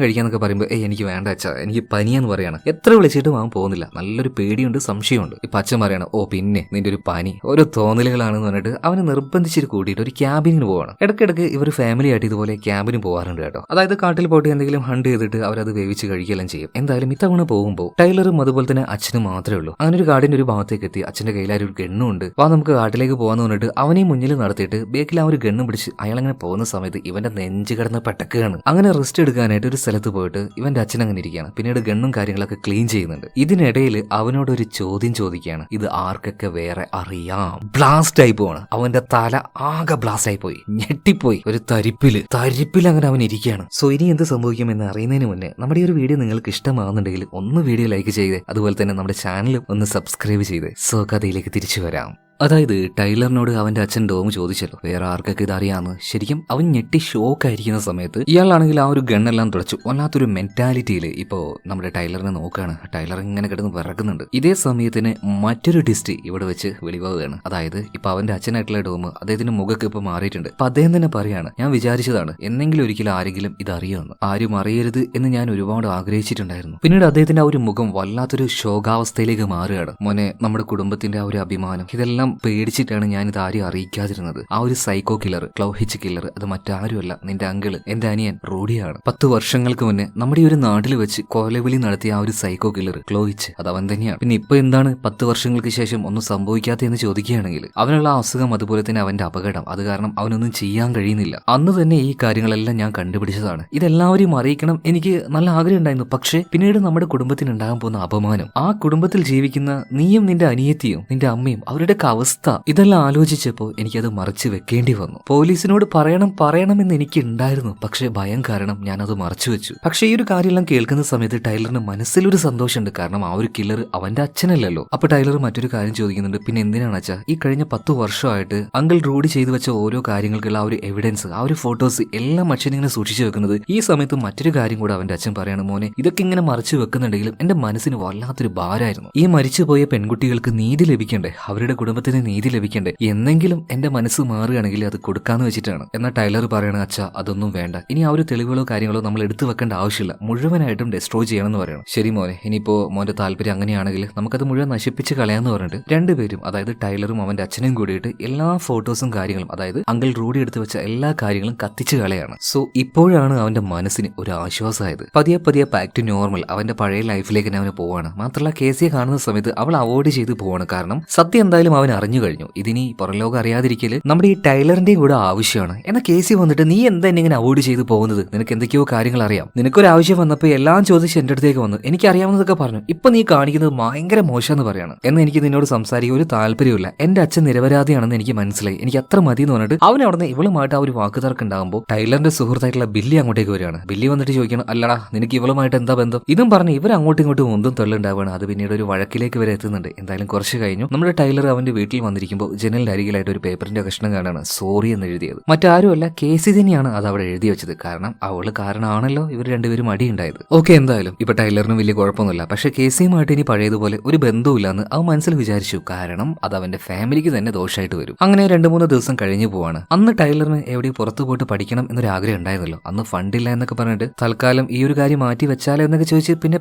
കഴിക്കാന്നൊക്കെ പറയുമ്പോൾ എനിക്ക് വേണ്ട അച്ഛാ, എനിക്ക് പനിയെന്ന് പറയാണ്. എത്ര വിളിച്ചിട്ടും അവൻ പോകുന്നില്ല. നല്ലൊരു പേടിയുണ്ട്, സംശയമുണ്ട്. ഇപ്പൊ അച്ഛൻ പറയാണ്, പിന്നെ നിന്റെ ഒരു പനി ഓരോ തോന്നലുകളാണെന്ന് പറഞ്ഞിട്ട് അവനെ നിർബന്ധിച്ചിട്ട് കൂട്ടിയിട്ട് ഒരു ക്യാബിനിന് പോവാണ്. ഇടയ്ക്കിടയ്ക്ക് ഇവർ ഫാമിലി ആയിട്ട് ഇതുപോലെ ക്യാബിന് പോകാറുണ്ട് കേട്ടോ. അതായത് കാട്ടിൽ പോയിട്ട് എന്തെങ്കിലും ഹണ്ട് ചെയ്തിട്ട് അവരത് വേവിച്ച് കഴിക്കുകയെല്ലാം ചെയ്യും. എന്തായാലും ഇത്തവണ പോകുമ്പോൾ ടൈലറും അതുപോലെ തന്നെ അച്ഛനും മാത്രമേ ഉള്ളൂ. അങ്ങനെ ഒരു കാടിന്റെ ഒരു ഭാഗത്തേക്ക് എത്തി. അച്ഛന്റെ കയ്യിൽ ഒരു ഗണ്ണുണ്ട്. വാ നമുക്ക് കാട്ടിലേക്ക് പോകാന്ന് പറഞ്ഞിട്ട് അവനെയും മുന്നിൽ നടത്തിയിട്ട് ബേക്കിൽ ആ ഒരു ഗണ്ണും പിടിച്ച് അയാളങ്ങനെ പോകുന്ന സമയത്ത് ഇവന്റെ നെഞ്ച് കിടന്ന് പെട്ടക്കുകയാണ്. അങ്ങനെ റെസ്റ്റ് എടുക്കാനായിട്ട് ഒരു സ്ഥലത്ത് പോയിട്ട് ഇവന്റെ അച്ഛൻ അങ്ങനെ ഇരിക്കുകയാണ്. പിന്നീട് ഗണ്ണും കാര്യങ്ങളൊക്കെ ക്ലീൻ ചെയ്യുന്നുണ്ട്. ഇതിനിടയിൽ അവനോട് ഒരു ചോദ്യം ചോദിക്കുകയാണ്. ഇത് ആർക്കൊക്കെ വേറെ അറിയാം? ബ്ലാസ്റ്റ് ആയി പോവാണ്. അവന്റെ തല ആകെ ബ്ലാസ്റ്റ് ആയി പോയി, ഞെട്ടിപ്പോയി. ഒരു തരിപ്പിൽ അങ്ങനെ അവൻ ഇരിക്കുകയാണ്. സോ ഇനി എന്ത് സംഭവിക്കും എന്ന് അറിയുന്നതിന് മുന്നേ നമ്മുടെ ഈ ഒരു വീഡിയോ നിങ്ങൾക്ക് ഇഷ്ടമാകുന്നുണ്ടെങ്കിൽ ഒന്ന് വീഡിയോ ലൈക്ക് ചെയ്തേ, അതുപോലെ തന്നെ നമ്മുടെ ചാനലും ഒന്ന് സബ്സ്ക്രൈബ് ചെയ്തേ. സോ കഥയിലേക്ക് തിരിച്ചു വരാം. അതായത് ടൈലറിനോട് അവന്റെ അച്ഛൻ ഡോം ചോദിച്ചല്ലോ വേറെ ആർക്കൊക്കെ ഇതറിയാന്ന്. ശരിക്കും അവൻ ഞെട്ടി ഷോക്കായിരിക്കുന്ന സമയത്ത് ഇയാളാണെങ്കിൽ ആ ഒരു ഗണ്ണെല്ലാം തുടച്ചു. വല്ലാത്തൊരു മെന്റാലിറ്റിയിൽ ഇപ്പോ നമ്മുടെ ടൈലറിനെ നോക്കുകയാണ്. ടൈലർ ഇങ്ങനെ കിടന്ന് വിറക്കുന്നുണ്ട്. ഇതേ സമയത്തിന് മറ്റൊരു ടിസ്റ്റ് ഇവിടെ വെച്ച് വെളിവാകുകയാണ്. അതായത് ഇപ്പൊ അവന്റെ അച്ഛനായിട്ടുള്ള ഡോം അദ്ദേഹത്തിന്റെ മുഖക്ക് ഇപ്പൊ മാറിയിട്ടുണ്ട്. അപ്പൊ അദ്ദേഹം തന്നെ പറയാണ്, ഞാൻ വിചാരിച്ചതാണ് എന്നെങ്കിലും ഒരിക്കലും ആരെങ്കിലും ഇതറിയുമെന്ന്. ആരും അറിയരുത് എന്ന് ഞാൻ ഒരുപാട് ആഗ്രഹിച്ചിട്ടുണ്ടായിരുന്നു. പിന്നീട് അദ്ദേഹത്തിന്റെ ആ ഒരു മുഖം വല്ലാത്തൊരു ശോകാവസ്ഥയിലേക്ക് മാറുകയാണ്. മോനെ, നമ്മുടെ കുടുംബത്തിന്റെ ആ ഒരു അഭിമാനം, ഇതെല്ലാം പേടിച്ചിട്ടാണ് ഞാൻ ഇത് ആരും അറിയിക്കാതിരുന്നത്. ആ ഒരു സൈക്കോ കില്ലർ, ക്ലോ ഹിച്ച് കില്ലർ, അത് മറ്റാരുമല്ല, നിന്റെ അങ്കിള്, എന്റെ അനിയൻ റോഡിയാണ്. 10 വർഷങ്ങൾക്ക് മുന്നേ നമ്മുടെ ഈ ഒരു നാട്ടിൽ വെച്ച് കൊലവിളി നടത്തിയ ആ ഒരു സൈക്കോ കില്ലർ ക്ലോ ഹിച്ച്, അത് അവൻ തന്നെയാണ്. പിന്നെ ഇപ്പൊ എന്താണ് 10 വർഷങ്ങൾക്ക് ശേഷം ഒന്നും സംഭവിക്കാത്തതെന്ന് ചോദിക്കുകയാണെങ്കിൽ അവനുള്ള അസുഖം, അതുപോലെ തന്നെ അവന്റെ അപകടം, അത് കാരണം അവനൊന്നും ചെയ്യാൻ കഴിയുന്നില്ല. അന്ന് തന്നെ ഈ കാര്യങ്ങളെല്ലാം ഞാൻ കണ്ടുപിടിച്ചതാണ്. ഇതെല്ലാവരെയും അറിയിക്കണം എനിക്ക് നല്ല ആഗ്രഹം ഉണ്ടായിരുന്നു. പക്ഷേ പിന്നീട് നമ്മുടെ കുടുംബത്തിന് ഉണ്ടാകാൻ പോകുന്ന അപമാനം, ആ കുടുംബത്തിൽ ജീവിക്കുന്ന നീയും നിന്റെ അനിയത്തിയും നിന്റെ അമ്മയും അവരുടെ അവസ്ഥ, ഇതെല്ലാം ആലോചിച്ചപ്പോൾ എനിക്കത് മറച്ചു വെക്കേണ്ടി വന്നു. പോലീസിനോട് പറയണമെന്ന് എനിക്ക് ഉണ്ടായിരുന്നു. പക്ഷേ ഭയം കാരണം ഞാനത് മറച്ചു വെച്ചു. പക്ഷേ ഈ ഒരു കാര്യമെല്ലാം കേൾക്കുന്ന സമയത്ത് ടൈലറിന് മനസ്സിലൊരു സന്തോഷമുണ്ട്. കാരണം ആ ഒരു കില്ലർ അവന്റെ അച്ഛനല്ലല്ലോ. അപ്പൊ ടൈലർ മറ്റൊരു കാര്യം ചോദിക്കുന്നുണ്ട്, പിന്നെ എന്തിനാണ് അച്ഛാ ഈ കഴിഞ്ഞ 10 വർഷമായിട്ട് അങ്കിൾ റൂഡി ചെയ്തു വെച്ച ഓരോ കാര്യങ്ങൾക്കുള്ള ആ ഒരു എവിഡൻസ്, ആ ഒരു ഫോട്ടോസ് എല്ലാം അച്ഛൻ ഇങ്ങനെ സൂക്ഷിച്ചു വെക്കുന്നത്? ഈ സമയത്ത് മറ്റൊരു കാര്യം കൂടെ അവന്റെ അച്ഛൻ പറയാണ്, മോനെ ഇതൊക്കെ ഇങ്ങനെ മറച്ചു വെക്കുന്നുണ്ടെങ്കിലും എന്റെ മനസ്സിന് വല്ലാത്തൊരു ഭാരമായിരുന്നു. ഈ മരിച്ചുപോയ പെൺകുട്ടികൾക്ക് നീതി ലഭിക്കണ്ടേ, അവരുടെ കുടുംബത്തിന് നീതി ലഭിക്കണ്ടേ, എന്നെങ്കിലും എന്റെ മനസ്സ് മാറുകയാണെങ്കിൽ അത് കൊടുക്കാന്ന് വെച്ചിട്ടാണ്. എന്നാൽ ടൈലർ പറയണ, അച്ഛാ അതൊന്നും വേണ്ട, ഇനി ആ ഒരു തെളിവുകളോ കാര്യങ്ങളോ നമ്മൾ എടുത്തു വെക്കേണ്ട ആവശ്യമില്ല, മുഴുവനായിട്ടും ഡെസ്ട്രോയ് ചെയ്യണമെന്ന് പറയണം. ശരി മോനെ, ഇനിയിപ്പോ മോന്റെ താല്പര്യം അങ്ങനെയാണെങ്കിൽ നമുക്കത് മുഴുവൻ നശിപ്പിച്ച് കളയാന്ന് പറഞ്ഞിട്ട് രണ്ടുപേരും, അതായത് ടൈലറും അവന്റെ അച്ഛനും കൂടിയിട്ട് എല്ലാ ഫോട്ടോസും കാര്യങ്ങളും, അതായത് അങ്കിൾ റൂഡി എടുത്തു വെച്ച എല്ലാ കാര്യങ്ങളും കത്തിച്ച് കളയാണ്. സോ ഇപ്പോഴാണ് അവന്റെ മനസ്സിന് ഒരു ആശ്വാസമായത്. പതിയെ ബാക്ക് ടു നോർമൽ, അവന്റെ പഴയ ലൈഫിലേക്ക് അവന് പോവാണ്. മാത്രമല്ല കേസിയെ കാണുന്ന സമയത്ത് അവൾ അവോയ്ഡ് ചെയ്ത് പോവാണ്. കാരണം സത്യം എന്തായാലും അവൻ അറിഞ്ഞു കഴിഞ്ഞു. ഇതിനി പുറംലോകം അറിയാതിരിക്കല് നമ്മുടെ ഈ ടൈലറിന്റെയും കൂടെ ആവശ്യമാണ്. എന്നാൽ കേസി വന്നിട്ട് നീ എന്താ എന്നെ ഇങ്ങനെ അവോയ്ഡ് ചെയ്ത് പോകുന്നത്? നിനക്ക് എന്തൊക്കെയോ കാര്യങ്ങൾ അറിയാം. നിനക്കൊരു ആവശ്യം വന്നപ്പോൾ എല്ലാം ചോദിച്ച് എന്റെ അടുത്തേക്ക് വന്നു, എനിക്ക് അറിയാവുന്നതൊക്കെ പറഞ്ഞു. ഇപ്പൊ നീ കാണിക്കുന്നത് ഭയങ്കര മോശമെന്ന് പറയാണ്. എന്ന് എനിക്ക് നിന്നോട് സംസാരിക്കാൻ ഒരു താല്പര്യമില്ല. എന്റെ അച്ഛൻ നിരപരാധിയാണെന്ന് എനിക്ക് മനസ്സിലായി, എനിക്ക് അത്ര മതി എന്ന് പറഞ്ഞിട്ട് അവൻ അവിടെ ഇവളുമായിട്ട് ആ ഒരു വാക്കുതർക്കം ഉണ്ടാകുമ്പോൾ ടൈലറിന്റെ സുഹൃത്തായിട്ടുള്ള ബില്ലി അങ്ങോട്ടേക്ക് വരികയാണ്. ബില്ലി വന്നിട്ട് ചോദിക്കണം, അല്ലടാ നിനക്ക് ഇവളുമായിട്ട് എന്താ ബന്ധം? ഇതും പറഞ്ഞ് ഇവർ അങ്ങോട്ടും ഇങ്ങോട്ടും ഒന്നും തള്ളുണ്ടാവുകയാണ്. അത് പിന്നീട് ഒരു വഴക്കിലേക്ക് വരെ എത്തുന്നുണ്ട്. എന്തായാലും കുറച്ച് കഴിഞ്ഞു നമ്മുടെ ടൈലർ അവന്റെ വീട്ടിൽ വന്നിരിക്കുമ്പോൾ ജനലിന്റെ അരികിലായിട്ട് ഒരു പേപ്പറിന്റെ കഷ്ണം കാണാണ് സോറി എന്ന് എഴുതിയത്. മറ്റാരുമല്ല, കേസി തന്നെയാണ് അത് അവിടെ എഴുതി വെച്ചത്. കാരണം അവള് കാരണമാണല്ലോ ഇവർ രണ്ടുപേരും അടിയുണ്ടായത്. ഓക്കെ, എന്തായാലും ഇപ്പൊ ടൈലറിന് വലിയ കുഴപ്പമൊന്നുമില്ല. പക്ഷെ കേസിയുമായിട്ട് ഇനി പഴയതുപോലെ ഒരു ബന്ധവുമില്ലെന്ന് അവൻ മനസ്സിൽ വിചാരിച്ചു. കാരണം അത് അവന്റെ ഫാമിലിക്ക് തന്നെ ദോഷമായിട്ട് വരും. അങ്ങനെ 2-3 ദിവസം കഴിഞ്ഞു പോവാണ്. അന്ന് ടൈലറിന് എവിടെ പുറത്തു പോയിട്ട് പഠിക്കണം എന്നൊരു ആഗ്രഹം ഉണ്ടായിരുന്നല്ലോ. അന്ന് ഫണ്ടില്ല എന്നൊക്കെ പറഞ്ഞിട്ട് തൽക്കാലം ഈ ഒരു കാര്യം മാറ്റി വെച്ചാലോ എന്നൊക്കെ ചോദിച്ച് പിന്നെ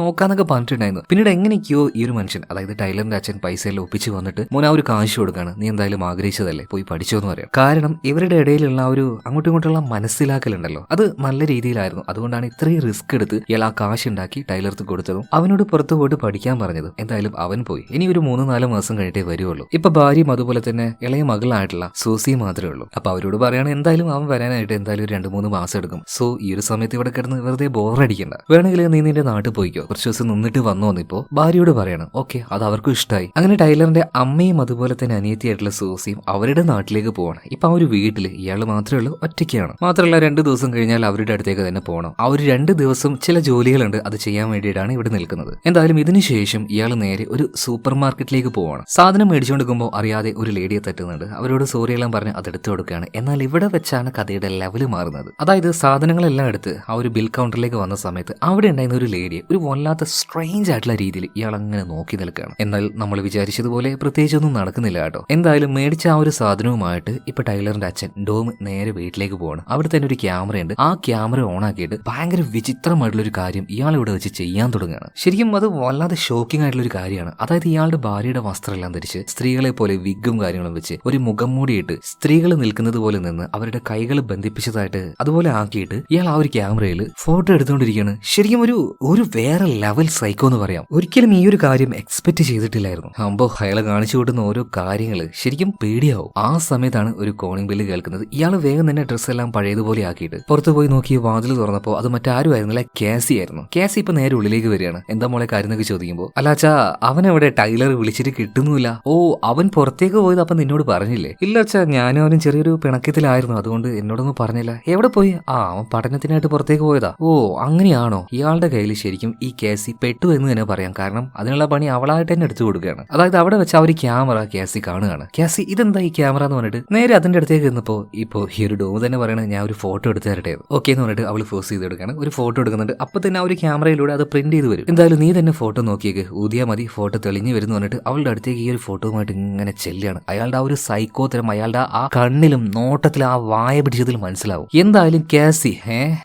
നോക്കാന്നൊക്കെ പറഞ്ഞിട്ടുണ്ടായിരുന്നു. പിന്നീട് എങ്ങനെയൊക്കെയോ ഈ ഒരു മനുഷ്യൻ, അതായത് ടൈലറിന്റെ അച്ഛൻ പൈസ എല്ലാം ഒപ്പിച്ച് വന്നിട്ട് മോൻ ആ ഒരു കാശ് കൊടുക്കാണ്, നീ എന്തായാലും ആഗ്രഹിച്ചതല്ലേ, പോയി പഠിച്ചോ എന്ന് പറയാം. കാരണം ഇവരുടെ ഇടയിലുള്ള ഒരു അങ്ങോട്ടും ഇങ്ങോട്ടുള്ള മനസ്സിലാക്കലുണ്ടല്ലോ, അത് നല്ല രീതിയിലായിരുന്നു. അതുകൊണ്ടാണ് ഇത്രയും റിസ്ക് എടുത്ത് ഇയാൾ ആ കാശ് ഉണ്ടാക്കി ടൈലർക്ക് കൊടുത്തതും അവനോട് പുറത്തു പോയിട്ട് പഠിക്കാൻ പറഞ്ഞതും. എന്തായാലും അവൻ പോയി. ഇനി ഒരു 3-4 മാസം കഴിഞ്ഞിട്ടേ വരുവുള്ളൂ. ഇപ്പൊ ഭാര്യയും അതുപോലെ തന്നെ ഇളയ മകളായിട്ടുള്ള സൂസി മാത്രമേ ഉള്ളൂ. അപ്പൊ അവരോട് പറയാണ് എന്തായാലും അവൻ വരാനായിട്ട് എന്തായാലും ഒരു 2-3 മാസം എടുക്കും. സോ ഈ ഒരു സമയത്ത് ഇവിടെ കിടന്ന് വെറുതെ ബോറടിക്കണ്ട, വേണമെങ്കിൽ നീ നിന്റെ നാട്ടിൽ പോയിക്കോ, കുറച്ച് ദിവസം നിന്നിട്ട് വന്നോന്നിപ്പോ ഭാര്യയോട് പറയാണ്. ഓക്കെ, അത് അവർക്കും ഇഷ്ടമായി. അങ്ങനെ ടൈലറിന്റെ അമ്മയും അതുപോലെ തന്നെ അനിയത്തിയായിട്ടുള്ള സൂസിയും അവരുടെ നാട്ടിലേക്ക് പോവാണ്. ഇപ്പൊ ആ ഒരു വീട്ടിൽ ഇയാൾ മാത്രമേ ഉള്ളൂ, ഒറ്റയ്ക്കാണ്. മാത്രമല്ല 2 ദിവസം കഴിഞ്ഞാൽ അവരുടെ അടുത്തേക്ക് തന്നെ പോകണം. ആ ഒരു 2 ദിവസം ചില ജോലികളുണ്ട്, അത് ചെയ്യാൻ വേണ്ടിയിട്ടാണ് ഇവിടെ നിൽക്കുന്നത്. എന്തായാലും ഇതിനുശേഷം ഇയാൾ നേരെ ഒരു സൂപ്പർ മാർക്കറ്റിലേക്ക് പോവാണ്. സാധനം മേടിച്ചുകൊണ്ടിരിക്കുമ്പോൾ അറിയാതെ ഒരു ലേഡിയെ തട്ടുന്നുണ്ട്. അവരോട് സോറി എല്ലാം പറഞ്ഞ് അതെടുത്ത് കൊടുക്കുകയാണ്. എന്നാൽ ഇവിടെ വെച്ചാണ് കഥയുടെ ലെവല് മാറുന്നത്. അതായത് സാധനങ്ങളെല്ലാം എടുത്ത് ആ ഒരു ബിൽ കൗണ്ടറിലേക്ക് വന്ന സമയത്ത് അവിടെ ഉണ്ടായിരുന്ന ഒരു ലേഡിയെ ഒരു വല്ലാത്ത സ്ട്രേഞ്ച് ആയിട്ടുള്ള രീതിയിൽ ഇയാൾ അങ്ങനെ നോക്കി നിൽക്കുകയാണ്. എന്നാൽ നമ്മൾ വിചാരിച്ചതുപോലെ പ്രത്യേകിച്ചൊന്നും നടക്കുന്നില്ല കേട്ടോ. എന്തായാലും മേടിച്ച ആ ഒരു സാധനവുമായിട്ട് ഇപ്പൊ ടൈലറിന്റെ അച്ഛൻ ഡോം നേരെ വീട്ടിലേക്ക് പോവാണ്. അവിടെ തന്നെ ഒരു ക്യാമറയുണ്ട്. ആ ക്യാമറ ഓൺ ആക്കിയിട്ട് ഭയങ്കര വിചിത്രമായിട്ടുള്ള ഒരു കാര്യം ഇയാൾ ഇവിടെ വെച്ച് ചെയ്യാൻ തുടങ്ങുകയാണ്. ശരിക്കും അത് വല്ലാതെ ഷോക്കിംഗ് ആയിട്ടുള്ള ഒരു കാര്യമാണ്. അതായത് ഇയാളുടെ ഭാര്യയുടെ വസ്ത്രമെല്ലാം ധരിച്ച് സ്ത്രീകളെ പോലെ വിഗും കാര്യങ്ങളും വെച്ച് ഒരു മുഖം മൂടിയിട്ട് സ്ത്രീകൾ നിൽക്കുന്നത് പോലെ നിന്ന് അവരുടെ കൈകൾ ബന്ധിപ്പിച്ചതായിട്ട് അതുപോലെ ആക്കിയിട്ട് ഇയാൾ ആ ഒരു ക്യാമറയിൽ ഫോട്ടോ എടുത്തുകൊണ്ടിരിക്കുകയാണ്. ശരിക്കും ഒരു വേറെ ലെവൽ സൈക്കോ എന്ന് പറയാം. ഒരിക്കലും ഈ ഒരു കാര്യം എക്സ്പെക്ട് ചെയ്തിട്ടില്ലായിരുന്നു. അമ്പോ അയാളെ കാണിച്ചു കൂട്ടുന്ന ഓരോ കാര്യങ്ങൾ ശരിക്കും പേടിയാവും. ആ സമയത്താണ് ഒരു കോളിംഗ് ബെല്ല് കേൾക്കുന്നത്. ഇയാൾ വേഗം തന്നെ ഡ്രസ്സ് എല്ലാം പഴയതുപോലെ ആക്കിയിട്ട് പുറത്തു പോയി നോക്കി വാതിൽ തുറന്നപ്പോൾ അത് മറ്റാരും ആയിരുന്നില്ല, കാസി ആയിരുന്നു. കാസി ഇപ്പൊ നേരെ ഉള്ളിലേക്ക് വരികയാണ്. എന്താ മോളെ കാര്യം എന്നൊക്കെ ചോദിക്കുമ്പോൾ, അല്ലാച്ചാ അവനെവിടെ ടൈലർ വിളിച്ചിട്ട് കിട്ടുന്നില്ല. ഓ, അവൻ പുറത്തേക്ക് പോയത് അപ്പൊ നിന്നോട് പറഞ്ഞില്ലേ? ഇല്ല അച്ഛാ, ഞാനും അവനും ചെറിയൊരു പിണക്കത്തിലായിരുന്നു, അതുകൊണ്ട് എന്നോടൊന്നും പറഞ്ഞില്ല. എവിടെ പോയി? അവൻ പഠനത്തിനായിട്ട് പുറത്തേക്ക് പോയതാ. ഓ, അങ്ങനെയാണോ? ഇയാളുടെ കയ്യിൽ ശരിക്കും ഈ കാസി പെട്ടു എന്ന് തന്നെ പറയാം. കാരണം അതിനുള്ള പണി അവളായിട്ട് തന്നെ എടുത്തു കൊടുക്കുകയാണ്. അതായത് അവിടെ വെച്ച് ആ ഒരു ക്യാമറ കാസി കാണുകയാണ്. കാസി ഇതെന്താ ഈ ക്യാമറ എന്ന് പറഞ്ഞിട്ട് നേരെ അതിന്റെ അടുത്തേക്ക് നിന്നപ്പോ ഇപ്പോ ഈ ഒരു ഡോം തന്നെ പറയണത് ഞാൻ ഒരു ഫോട്ടോ എടുത്ത് തരട്ടെ. ഓക്കെ എന്ന് പറഞ്ഞിട്ട് അവൾ ഫോഴ്സ് ചെയ്ത് എടുക്കുകയാണ്. ഒരു ഫോട്ടോ എടുക്കുന്നുണ്ട്. അപ്പൊ തന്നെ ആ ഒരു ക്യാമറയിലൂടെ അത് പ്രിന്റ് ചെയ്ത് വരും. എന്തായാലും നീ തന്നെ ഫോട്ടോ നോക്കിയേക്ക്, ഊതിയാ മതി, ഫോട്ടോ തെളിഞ്ഞു വരുന്നു പറഞ്ഞിട്ട് അവളുടെ അടുത്തേക്ക് ഈ ഒരു ഫോട്ടോയുമായിട്ട് ഇങ്ങനെ ചെല്ലുകയാണ്. അയാളുടെ ആ ഒരു സൈക്കോ തരം അയാളുടെ ആ കണ്ണിലും നോട്ടത്തിലും ആ വായ പിടിച്ചതിൽ മനസ്സിലാവും. എന്തായാലും കാസി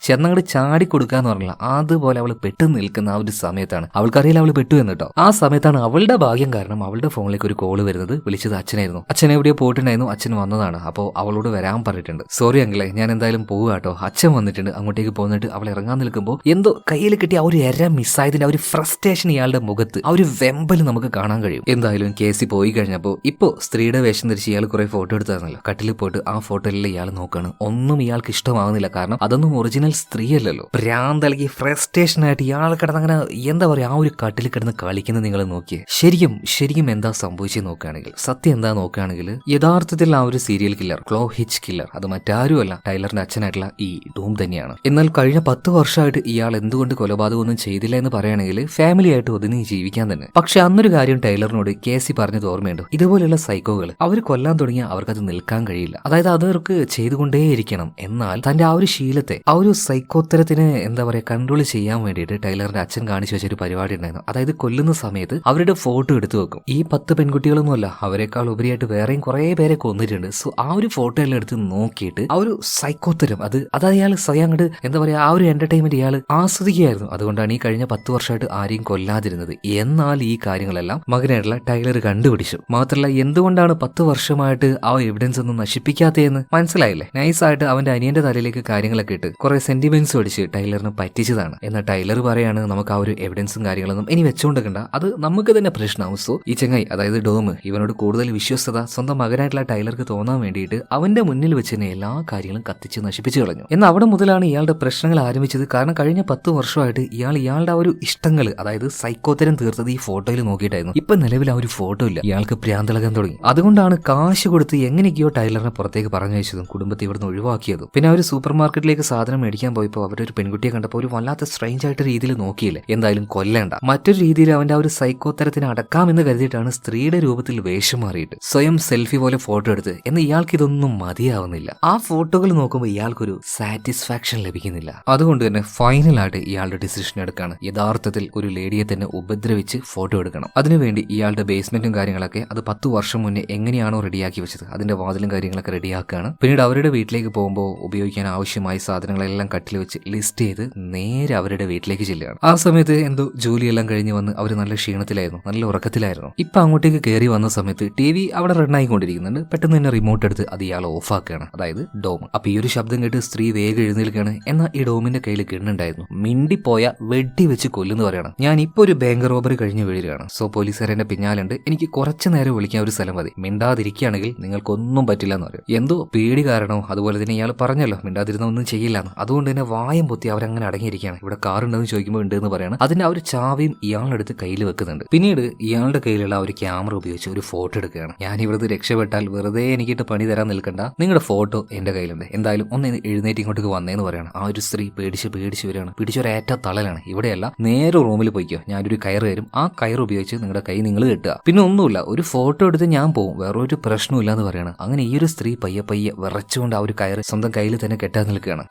ചെന്നങ്ങോട്ട് ചാടി കൊടുക്കാന്ന് പറഞ്ഞില്ല, അതുപോലെ അവൾ പെട്ടു നിൽക്കുന്ന ആ ഒരു സമയത്താണ് അവൾക്കറിയില്ല അവൾ പെട്ടു എന്നിട്ടോ. ആ സമയത്താണ് അവളുടെ ഭാഗ്യം കാരണം അവളുടെ ഫോണിലേക്ക് ഒരു കോള് വരുന്നത്. വിളിച്ചത് അച്ഛനായിരുന്നു. അച്ഛൻ എവിടെയോ പോയിട്ടുണ്ടായിരുന്നു, അച്ഛൻ വന്നതാണ്. അപ്പോൾ അവളോട് വരാൻ പറഞ്ഞിട്ടുണ്ട്. സോറി അങ്കിളെ, ഞാൻ എന്തായാലും പോവുകട്ടോ, അച്ഛൻ വന്നിട്ടുണ്ട്. അങ്ങോട്ടേക്ക് പോന്നിട്ട് അവൾ ഇറങ്ങാൻ നിൽക്കുമ്പോൾ എന്തോ കയ്യിൽ കിട്ടിയ ആ ഒരു എര മിസ്സായതിന്റെ ആ ഒരു ഫ്രസ്ട്രേഷൻ ഇയാളുടെ മുഖത്ത്, ആ ഒരു വെമ്പൽ നമുക്ക് കാണാൻ കഴിയും. എന്തായാലും കേസി പോയി കഴിഞ്ഞപ്പോൾ ഇപ്പോ സ്ത്രീയുടെ വേഷം ധരിച്ച് ഇയാൾ കുറെ ഫോട്ടോ എടുത്തായിരുന്നല്ലോ. കട്ടിലിൽ പോയിട്ട് ആ ഫോട്ടോയിലെല്ലാം ഇയാൾ നോക്കാണ്. ഒന്നും ഇയാൾക്ക് ഇഷ്ടമാകുന്നില്ല. കാരണം അതൊന്നും ഒറിജിനൽ സ്ത്രീ അല്ലല്ലോ. ഭ്രാന്തലകി ഫ്രസ്ട്രേഷൻ ആയിട്ട് ഇയാൾ കിടന്നങ്ങനെ എന്താ പറയാ ആ ഒരു കട്ടിൽ കിടന്ന് കളിക്കുന്നത് നിങ്ങൾ നോക്കിയേ. ശരിക്കും എന്താ സംഭവിച്ചത് നോക്കുകയാണെങ്കിൽ, സത്യം എന്താ നോക്കുകയാണെങ്കിൽ, യഥാർത്ഥത്തിൽ ആ ഒരു സീരിയൽ കില്ലർ ക്ലോ ഹിച്ച് കില്ലർ അത് മറ്റാരുമല്ല, ടൈലറിന്റെ അച്ഛനായിട്ടുള്ള ഈ ഡൂം തന്നെയാണ്. എന്നാൽ കഴിഞ്ഞ 10 വർഷമായിട്ട് ഇയാൾ എന്തുകൊണ്ട് കൊലപാതകമൊന്നും ചെയ്തില്ല എന്ന് പറയുകയാണെങ്കിൽ ഫാമിലി ആയിട്ട് ഒതുങ്ങി ജീവിക്കാൻ തന്നെ. പക്ഷെ അന്നൊരു കാര്യം ടൈലറിനോട് കേസി പറഞ്ഞത് ഓർമ്മയുണ്ട്. ഇതുപോലെയുള്ള സൈക്കോകൾ അവർ കൊല്ലാൻ തുടങ്ങിയാൽ അവർക്കത് നിൽക്കാൻ കഴിയില്ല. അതായത് അതവർക്ക് ചെയ്തുകൊണ്ടേയിരിക്കണം. എന്നാൽ തന്റെ ആ ഒരു ശീലത്തെ, ആ ഒരു സൈക്കോത്തരത്തിന് എന്താ പറയാ കൺട്രോൾ ചെയ്യാൻ വേണ്ടിയിട്ട് ടൈലറിന്റെ അച്ഛൻ കാണിച്ചു വെച്ചൊരു പരിപാടി ഉണ്ടായിരുന്നു. അതായത് കൊല്ലുന്ന സമയത്ത് അവരുടെ ഫോട്ടോ എടുത്തു വെക്കും. ഈ 10 പെൺകുട്ടികളൊന്നുമല്ല, അവരെക്കാൾ ഉപരിയായിട്ട് വേറെയും കുറെ പേരെ കൊന്നിട്ടുണ്ട്. സോ ആ ഒരു ഫോട്ടോ എല്ലാം എടുത്ത് നോക്കിയിട്ട് ആ ഒരു സൈക്കോത്തരം അത് അയാൾ സ്വയം അങ്ങോട്ട് എന്താ പറയാ ആ ഒരു എന്റർടൈൻമെന്റ് ഇയാൾ ആസ്വദിക്കുകയായിരുന്നു. അതുകൊണ്ടാണ് ഈ കഴിഞ്ഞ 10 വർഷമായിട്ട് ആരെയും കൊല്ലാതിരുന്നത്. എന്നാൽ ഈ കാര്യങ്ങളെല്ലാം മകനായിട്ടുള്ള ടൈലർ കണ്ടുപിടിച്ചു. മാത്രമല്ല എന്തുകൊണ്ടാണ് 10 വർഷമായിട്ട് ആ എവിഡൻസ് ഒന്നും നശിപ്പിക്കാത്തതെന്ന് മനസ്സിലായില്ലേ. നൈസായിട്ട് അവന്റെ അനിയന്റെ തലയിലേക്ക് കാര്യങ്ങളൊക്കെ ഇട്ട് കുറെ സെന്റിമെന്റ്സ് അടിച്ച് ടൈലറിനെ പറ്റിച്ചതാണ്. എന്നാൽ ടൈലർ പറയാണ് നമുക്ക് ആ ഒരു എവിഡൻസും കാര്യങ്ങളൊന്നും ഇനി വെച്ചുകൊണ്ടിരിക്കണ്ട, അത് നമുക്ക് തന്നെ പ്രശ്നമാവും. സോ ഈ ചെങ്ങായി അതായത് ഡോം ഇവനോട് കൂടുതൽ വിശ്വസ്തത സ്വന്തം മകനായിട്ടുള്ള ടൈലർക്ക് തോന്നാൻ വേണ്ടിയിട്ട് അവന്റെ മുന്നിൽ വെച്ച് തന്നെ എല്ലാ കാര്യങ്ങളും കത്തിച്ച് നശിപ്പിച്ചു കളഞ്ഞു. എന്നാൽ അവിടെ മുതലാണ് ഇയാളുടെ പ്രശ്നങ്ങൾ ആരംഭിച്ചത്. കാരണം കഴിഞ്ഞ 10 വർഷമായിട്ട് ഇയാളുടെ ആ ഒരു ഇഷ്ടങ്ങൾ അതായത് സൈക്കോത്തരം തീർത്തത് ഈ ഫോട്ടോയിൽ നോക്കിയിട്ടായിരുന്നു. ഇപ്പൊ നിലവിൽ ആ ഒരു ഫോട്ടോ ഇല്ല. ഇയാൾക്ക് ഭ്രാന്തളകാൻ തുടങ്ങി. അതുകൊണ്ടാണ് കാശ് കൊടുത്ത് എങ്ങനെയൊക്കെയോ ടൈലറിനെ പുറത്തേക്ക് പറഞ്ഞയച്ചതും കുടുംബത്തെ ഇവിടുന്ന് ഒഴിവാക്കിയതും. പിന്നെ അവർ സൂപ്പർ മാർക്കറ്റിലേക്ക് സാധനം മേടിക്കാൻ പോയപ്പോൾ അവരൊരു പെൺകുട്ടിയെ കണ്ടപ്പോൾ ഒരു വല്ലാത്ത സ്ട്രേഞ്ച് ആയിട്ട് രീതിയിൽ നോക്കിയില്ലേ. എന്തായാലും കൊല്ലേണ്ട, മറ്റൊരു രീതിയിൽ അവന്റെ ആ ഒരു സൈക്കോത്തരത്തിന് അടക്കാമെന്ന് കരുതിയിട്ടാണ് സ്ത്രീയുടെ രൂപത്തിൽ വേഷം മാറിയിട്ട് സ്വയം സെൽഫി പോലെ ഫോട്ടോ എടുത്ത്. എന്ന് ഇയാൾക്ക് ഇതൊന്നും മതിയാവുന്നില്ല. ആ ഫോട്ടോകൾ നോക്കുമ്പോൾ ഇയാൾക്കൊരു സാറ്റിസ്ഫാക്ഷൻ ലഭിക്കുന്നില്ല. അതുകൊണ്ട് തന്നെ ഫൈനലായിട്ട് ഇയാളുടെ ഡിസിഷൻ എടുക്കാണ് യഥാർത്ഥത്തിൽ ഒരു ലേഡിയെ തന്നെ ഉപദ്രവിച്ച് ഫോട്ടോ എടുക്കണം. അതിനുവേണ്ടി ഇയാളുടെ ബേസ്മെന്റും കാര്യങ്ങളൊക്കെ അത് 10 വർഷം മുന്നേ എങ്ങനെയാണോ റെഡിയാക്കി വെച്ചത് അതിന്റെ വാതിലും കാര്യങ്ങളൊക്കെ റെഡിയാക്കുകയാണ്. പിന്നീട് അവരുടെ വീട്ടിലേക്ക് പോകുമ്പോൾ ഉപയോഗിക്കാൻ ആവശ്യമായ സാധനങ്ങളെല്ലാം കട്ടിൽ വെച്ച് ലിസ്റ്റ് ചെയ്ത് നേരെ അവരുടെ വീട്ടിലേക്ക് ചെല്ലുകയാണ്. ആ സമയത്ത് എന്തോ ജോലിയെല്ലാം കഴിഞ്ഞ് വന്ന് അവർ നല്ല ക്ഷീണത്തിലായിരുന്നു, നല്ല ഉറക്കത്തിലായിരുന്നു. ഇപ്പൊ അങ്ങോട്ടേക്ക് കയറി കയറി വന്ന സമയത്ത് ടി വി അവിടെ റണ്ണായിക്കൊണ്ടിരിക്കുന്നുണ്ട്. പെട്ടെന്ന് തന്നെ റിമോട്ട് എടുത്ത് അത് ഇയാൾ ഓഫ് ആക്കുകയാണ്, അതായത് ഡോം. അപ്പൊ ഈ ഒരു ശബ്ദം കേട്ട് സ്ത്രീ വേഗം എഴുന്നേൽക്കുകയാണ്. എന്നാൽ ഈ ഡോമിന്റെ കയ്യിൽ ഗണ്ണുണ്ടായിരുന്നു. മിണ്ടിപ്പോയ വെടി വെച്ച് കൊല്ലുന്നു പറയാണ്. ഞാൻ ഇപ്പൊ ഒരു ബാങ്ക് റോബറി കഴിഞ്ഞ് വീഴുകയാണ്. സോ പോലീസുകാർ എന്റെ പിന്നാലുണ്ട്, എനിക്ക് കുറച്ചു നേരം വിളിക്കാൻ ഒരു സ്ഥലം മതി, മിണ്ടാതിരിക്കുകയാണെങ്കിൽ നിങ്ങൾക്കൊന്നും പറ്റില്ല എന്ന് പറയും. എന്തോ പേടി കാരണോ അതുപോലെ തന്നെ ഇയാൾ പറഞ്ഞല്ലോ മിണ്ടാതിരുന്ന ഒന്നും ചെയ്യില്ലാന്ന്, അതുകൊണ്ട് തന്നെ വായം പൊത്തി അവരങ്ങനെ അടങ്ങിയിരിക്കുകയാണ്. ഇവിടെ കാർ ഉണ്ടെന്ന് ചോദിക്കുമ്പോൾ ഉണ്ട് എന്ന് പറയാണ്. അതിന്റെ ആ ഒരു ചാവിയും ഇയാളെടുത്ത് കയ്യിൽ വെക്കുന്നുണ്ട്. പിന്നീട് ഇയാളുടെ കയ്യിലുള്ള ഒരു ക്യാമറ ഉപയോഗിച്ച് ഒരു ഫോട്ടോ എടുക്കുകയാണ്. ഞാൻ ഇവിടുന്ന് രക്ഷപ്പെട്ടാൽ വെറുതെ എനിക്കിട്ട് പണി തരാൻ നിൽക്കണ്ട, നിങ്ങളുടെ ഫോട്ടോ എന്റെ കയ്യിലുണ്ട്, എന്തായാലും ഒന്ന് എഴുന്നേറ്റ് ഇങ്ങോട്ടേക്ക് വന്നേന്ന് പറയാണ്. ആ ഒരു സ്ത്രീ പേടിച്ച് വരികയാണ്. പിടിച്ചൊരേറ്റ തളലാണ്. ഇവിടെയല്ല, നേരെ റൂമിൽ പോയിക്കോ, ഞാനൊരു കയറ് തരും, ആ കയറ് ഉപയോഗിച്ച് നിങ്ങളുടെ കൈ നിങ്ങൾ കെട്ടുക, പിന്നെ ഒന്നുമില്ല, ഒരു ഫോട്ടോ എടുത്ത് ഞാൻ പോകും, വേറൊരു പ്രശ്നമില്ല എന്ന് പറയാണ്. അങ്ങനെ ഈ ഒരു സ്ത്രീ പയ്യെ വിറച്ചുകൊണ്ട് ആ ഒരു കയറ് സ്വന്തം കയ്യിൽ തന്നെ കെട്ടാൻ നിൽക്കുകയാണ്.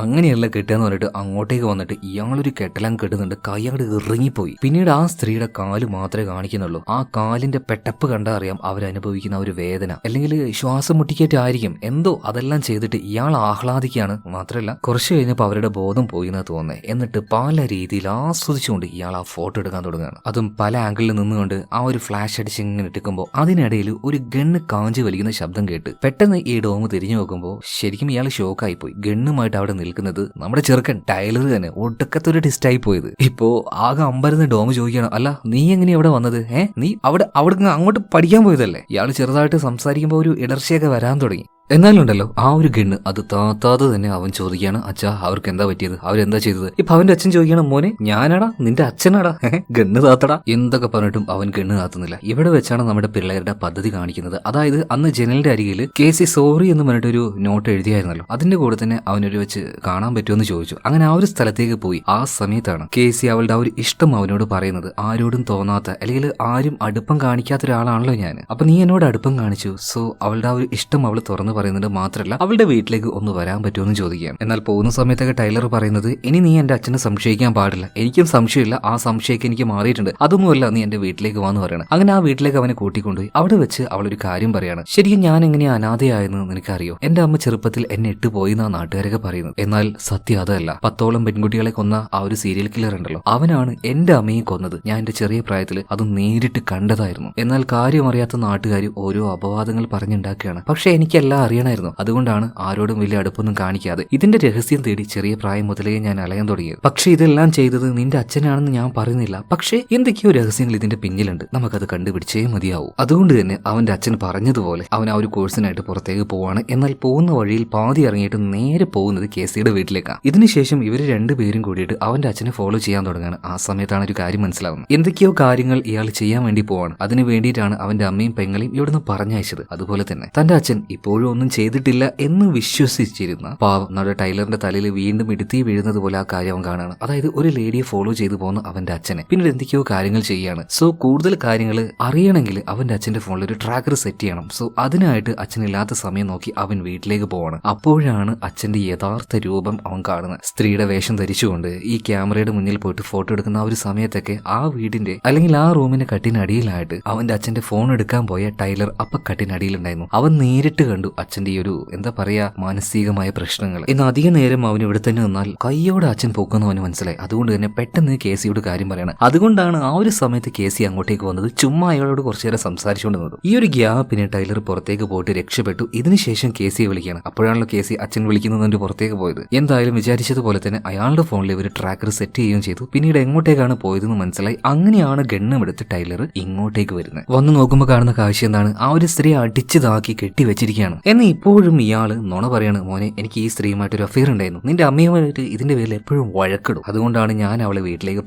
അങ്ങനെയല്ല കെട്ടാന്ന് പറഞ്ഞിട്ട് അങ്ങോട്ടേക്ക് വന്നിട്ട് ഇയാളൊരു കെട്ടലാൻ കെട്ടുന്നുണ്ട്. കൈ അങ്ങോട്ട് ഇറങ്ങിപ്പോയി. പിന്നീട് ആ സ്ത്രീയുടെ കാല് മാത്രമേ കാണിക്കുന്നുള്ളൂ. ആ കാലിന്റെ പെട്ടപ്പ് കണ്ടാ അറിയാം അവരനുഭവിക്കുന്ന ഒരു വേദന, അല്ലെങ്കിൽ ശ്വാസം മുട്ടിക്കേറ്റായിരിക്കും എന്തോ. അതെല്ലാം ചെയ്തിട്ട് ഇയാൾ ആഹ്ലാദിക്കുകയാണ്. മാത്രമല്ല കുറച്ച് കഴിഞ്ഞപ്പോൾ അവരുടെ ബോധം പോയി എന്നാ തോന്നുന്നത്. എന്നിട്ട് പല രീതിയിൽ ആസ്വദിച്ചുകൊണ്ട് ഇയാൾ ആ ഫോട്ടോ എടുക്കാൻ തുടങ്ങുകയാണ്. അതും പല ആംഗിളിൽ നിന്നുകൊണ്ട് ആ ഒരു ഫ്ലാഷ് അടിച്ച് ഇങ്ങനെ എടുക്കുമ്പോൾ അതിനിടയിൽ ഒരു ഗണ്ണ് കാഞ്ചി വലിക്കുന്ന ശബ്ദം കേട്ട് പെട്ടെന്ന് ഈ ഡോം തിരിഞ്ഞു നോക്കുമ്പോൾ ശരിക്കും ഇയാൾ ഷോക്കായി പോയി. ഗണ്ണുമായിട്ട് അവിടെ നിൽക്കുന്നത് നമ്മുടെ ചെറുക്കൻ ടൈലർ തന്നെ. ഒടുക്കത്തൊരു ടിസ്റ്റായി പോയത്. ഇപ്പോ ആകെ അമ്പരന്ന് ഡോം ചോദിക്കുകയാണ്, അല്ല നീ എങ്ങനെയാ ഇവിടെ വന്നത്? നീ അവിടെ അങ്ങോട്ട് പഠിക്കാൻ പോയതല്ലേ? ഇയാൾ ചെറുതായിട്ട് സംസാരിക്കുമ്പോൾ ഒരു ഇടർച്ചയൊക്കെ വരാൻ തുടങ്ങി. എന്നാലുണ്ടല്ലോ ആ ഒരു ഗണ്ണ് അത് താത്താതെ തന്നെ അവൻ ചോദിക്കുകയാണ്, അച്ഛാ അവർക്ക് എന്താ പറ്റിയത്, അവരെന്താ ചെയ്തത്? ഇപ്പൊ അവന്റെ അച്ഛൻ ചോദിക്കണം, മോനെ ഞാനാടാ നിന്റെ അച്ഛനാടാ, ഗണ്ണ് താത്തടാ എന്തൊക്കെ പറഞ്ഞിട്ടും അവൻ ഗണ്ണ് താത്തുന്നില്ല. ഇവിടെ വെച്ചാണ് നമ്മുടെ പിള്ളേരുടെ പദ്ധതി കാണിക്കുന്നത്. അതായത് അന്ന് ജനലിന്റെ അരികിൽ കേസി സോറി എന്ന് പറഞ്ഞിട്ടൊരു നോട്ട് എഴുതിയായിരുന്നല്ലോ, അതിന്റെ കൂടെ തന്നെ അവനൊരു വെച്ച് കാണാൻ പറ്റുമെന്ന് ചോദിച്ചു. അങ്ങനെ ആ ഒരു സ്ഥലത്തേക്ക് പോയി. ആ സമയത്താണ് കേസി അവളുടെ ആ ഒരു ഇഷ്ടം അവനോട് പറയുന്നത്. ആരോടും തോന്നാത്ത അല്ലെങ്കിൽ ആരും അടുപ്പം കാണിക്കാത്ത ഒരാളാണല്ലോ ഞാൻ, അപ്പൊ നീ എന്നോട് അടുപ്പം കാണിച്ചു, സോ അവളുടെ ആ ഒരു ഇഷ്ടം അവൾ തുറന്നു പറയുന്നുണ്ട്. മാത്രമല്ല അവളുടെ വീട്ടിലേക്ക് ഒന്ന് വരാൻ പറ്റുമെന്ന് ചോദിക്കുകയാണ്. എന്നാൽ പോകുന്ന സമയത്തൊക്കെ ടൈലർ പറയുന്നത്, ഇനി നീ എന്റെ അച്ഛനെ സംശയിക്കാൻ പാടില്ല, എനിക്കും സംശയമില്ല, ആ സംശയമൊക്കെ എനിക്ക് മാറിയിട്ടുണ്ട്, അതൊന്നുമല്ല, നീ എന്റെ വീട്ടിലേക്ക് വന്ന് പറയണം. അങ്ങനെ ആ വീട്ടിലേക്ക് അവനെ കൂട്ടിക്കൊണ്ടുപോയി. അവിടെ വെച്ച് അവളൊരു കാര്യം പറയാണ്, ശരിക്കും ഞാൻ എങ്ങനെയാ അനാഥയായെന്ന് നിനക്കറിയോ? എന്റെ അമ്മ ചെറുപ്പത്തിൽ എന്നെ ഇട്ടുപോയി എന്നാ നാട്ടുകാരൊക്കെ പറയുന്നത്. എന്നാൽ സത്യം അതല്ല. 10ഓളം പെൺകുട്ടികളെ കൊന്ന ആ ഒരു സീരിയൽ കില്ലർ ഉണ്ടല്ലോ, അവനാണ് എന്റെ അമ്മയെ കൊന്നത്. ഞാൻ എന്റെ ചെറിയ പ്രായത്തിൽ അത് നേരിട്ട് കണ്ടതായിരുന്നു. എന്നാൽ കാര്യം അറിയാത്ത നാട്ടുകാർ ഓരോ അപവാദങ്ങൾ പറഞ്ഞുണ്ടാക്കുകയാണ്. പക്ഷെ എനിക്കെല്ലാം അറിയണമായിരുന്നു. അതുകൊണ്ടാണ് ആരോടും വലിയ അടുപ്പൊന്നും കാണിക്കാതെ ഇതിന്റെ രഹസ്യം തേടി ചെറിയ പ്രായം മുതലേ ഞാൻ അലയാൻ തുടങ്ങിയത്. പക്ഷെ ഇതെല്ലാം ചെയ്തത് നിന്റെ അച്ഛനാണെന്ന് ഞാൻ പറയുന്നില്ല, പക്ഷേ എന്തൊക്കെയോ രഹസ്യങ്ങൾ ഇതിന്റെ പിന്നിലുണ്ട്, നമുക്കത് കണ്ടുപിടിച്ചേ മതിയാവൂ. അതുകൊണ്ട് തന്നെ അവന്റെ അച്ഛൻ പറഞ്ഞതുപോലെ അവൻ ആ ഒരു കോഴ്സിനായിട്ട് പുറത്തേക്ക് പോവാണ്. എന്നാൽ പോകുന്ന വഴിയിൽ പാതി ഇറങ്ങിയിട്ട് നേരെ പോകുന്നത് കേസിയുടെ വീട്ടിലേക്കാണ്. ഇതിനുശേഷം ഇവര് രണ്ടുപേരും കൂടിയിട്ട് അവന്റെ അച്ഛനെ ഫോളോ ചെയ്യാൻ തുടങ്ങാണ്. ആ സമയത്താണ് ഒരു കാര്യം മനസ്സിലാവുന്നത്. എന്തൊക്കെയോ കാര്യങ്ങൾ ഇയാൾ ചെയ്യാൻ വേണ്ടി പോവാണ്. അതിന് വേണ്ടിയിട്ടാണ് അവന്റെ അമ്മയും പെങ്ങളെയും ഇവിടുന്ന് പറഞ്ഞയച്ചത്. അതുപോലെ തന്നെ തന്റെ അച്ഛൻ ഇപ്പോഴും ഒന്നും ചെയ്തിട്ടില്ല എന്ന് വിശ്വസിച്ചിരുന്ന പാവം നമ്മുടെ ടൈലറിന്റെ തലയിൽ വീണ്ടും ഇടുത്തി വീഴുന്നത് പോലെ ആ കാര്യം അവൻ കാണാണ്. അതായത് ഒരു ലേഡിയെ ഫോളോ ചെയ്തു പോകുന്ന അവന്റെ അച്ഛനെ പിന്നീട് എന്തൊക്കെയോ കാര്യങ്ങൾ ചെയ്യാണ്. സോ കൂടുതൽ കാര്യങ്ങൾ അറിയണമെങ്കിൽ അവന്റെ അച്ഛന്റെ ഫോണിൽ ഒരു ട്രാക്കർ സെറ്റ് ചെയ്യണം. സോ അതിനായിട്ട് അച്ഛനില്ലാത്ത സമയം നോക്കി അവൻ വീട്ടിലേക്ക് പോവാണ്. അപ്പോഴാണ് അച്ഛന്റെ യഥാർത്ഥ രൂപം അവൻ കാണുന്നത്. സ്ത്രീയുടെ വേഷം ധരിച്ചുകൊണ്ട് ഈ ക്യാമറയുടെ മുന്നിൽ പോയിട്ട് ഫോട്ടോ എടുക്കുന്ന ആ ഒരു സമയത്തൊക്കെ ആ വീടിന്റെ അല്ലെങ്കിൽ ആ റൂമിന്റെ കട്ടിനടിയിലായിട്ട് അവന്റെ അച്ഛന്റെ ഫോൺ എടുക്കാൻ പോയ ടൈലർ അപ്പൊ കട്ടിനടിയിലുണ്ടായിരുന്നു. അവൻ നേരിട്ട് കണ്ടു അച്ഛന്റെ ഈ ഒരു എന്താ പറയാ മാനസികമായ പ്രശ്നങ്ങൾ. ഇന്ന് അധിക നേരം അവൻ ഇവിടെ തന്നെ നിന്നാൽ കയ്യോടെ അച്ഛൻ പോകുന്ന അവന് മനസ്സിലായി. അതുകൊണ്ട് തന്നെ പെട്ടെന്ന് കേസിയോട് കാര്യം പറയണം. അതുകൊണ്ടാണ് ആ ഒരു സമയത്ത് കേസി അങ്ങോട്ടേക്ക് വന്നത്, ചുമ്മാ അയാളോട് കുറച്ചു നേരം സംസാരിച്ചുകൊണ്ടിരുന്നത്. ഈ ഒരു ഗ്യാപ്പിന് ടൈലർ പുറത്തേക്ക് പോയിട്ട് രക്ഷപ്പെട്ടു. ഇതിനുശേഷം കേസിയെ വിളിക്കുകയാണ്. അപ്പോഴാണല്ലോ കേസി അച്ഛൻ വിളിക്കുന്നതിന്റെ പുറത്തേക്ക് പോയത്. എന്തായാലും വിചാരിച്ചതുപോലെ തന്നെ അയാളുടെ ഫോണിൽ ഒരു ട്രാക്കർ സെറ്റ് ചെയ്യുകയും ചെയ്തു. പിന്നീട് എങ്ങോട്ടേക്കാണ് പോയതെന്ന് മനസ്സിലായി. അങ്ങനെയാണ് ഗണ്ണും എടുത്ത് ടൈലർ ഇങ്ങോട്ടേക്ക് വരുന്നത്. വന്ന് നോക്കുമ്പോൾ കാണുന്ന കാഴ്ച എന്താണ്? ആ ഒരു സ്ത്രീ അടിച്ചതാക്കി കെട്ടിവെച്ചിരിക്കുകയാണ്. എന്നാൽ ഇപ്പോഴും ഇയാള് നുണ പറയാണ്, മോനെ എനിക്ക് ഈ സ്ത്രീയുമായിട്ട് ഒരു അഫെയർ ഉണ്ടായിരുന്നു, നിന്റെ അമ്മയുമായിട്ട് ഇതിന്റെ പേരിൽ എപ്പോഴും വഴക്കിടും, അതുകൊണ്ടാണ് ഞാൻ അവളെ വീട്ടിലേക്ക്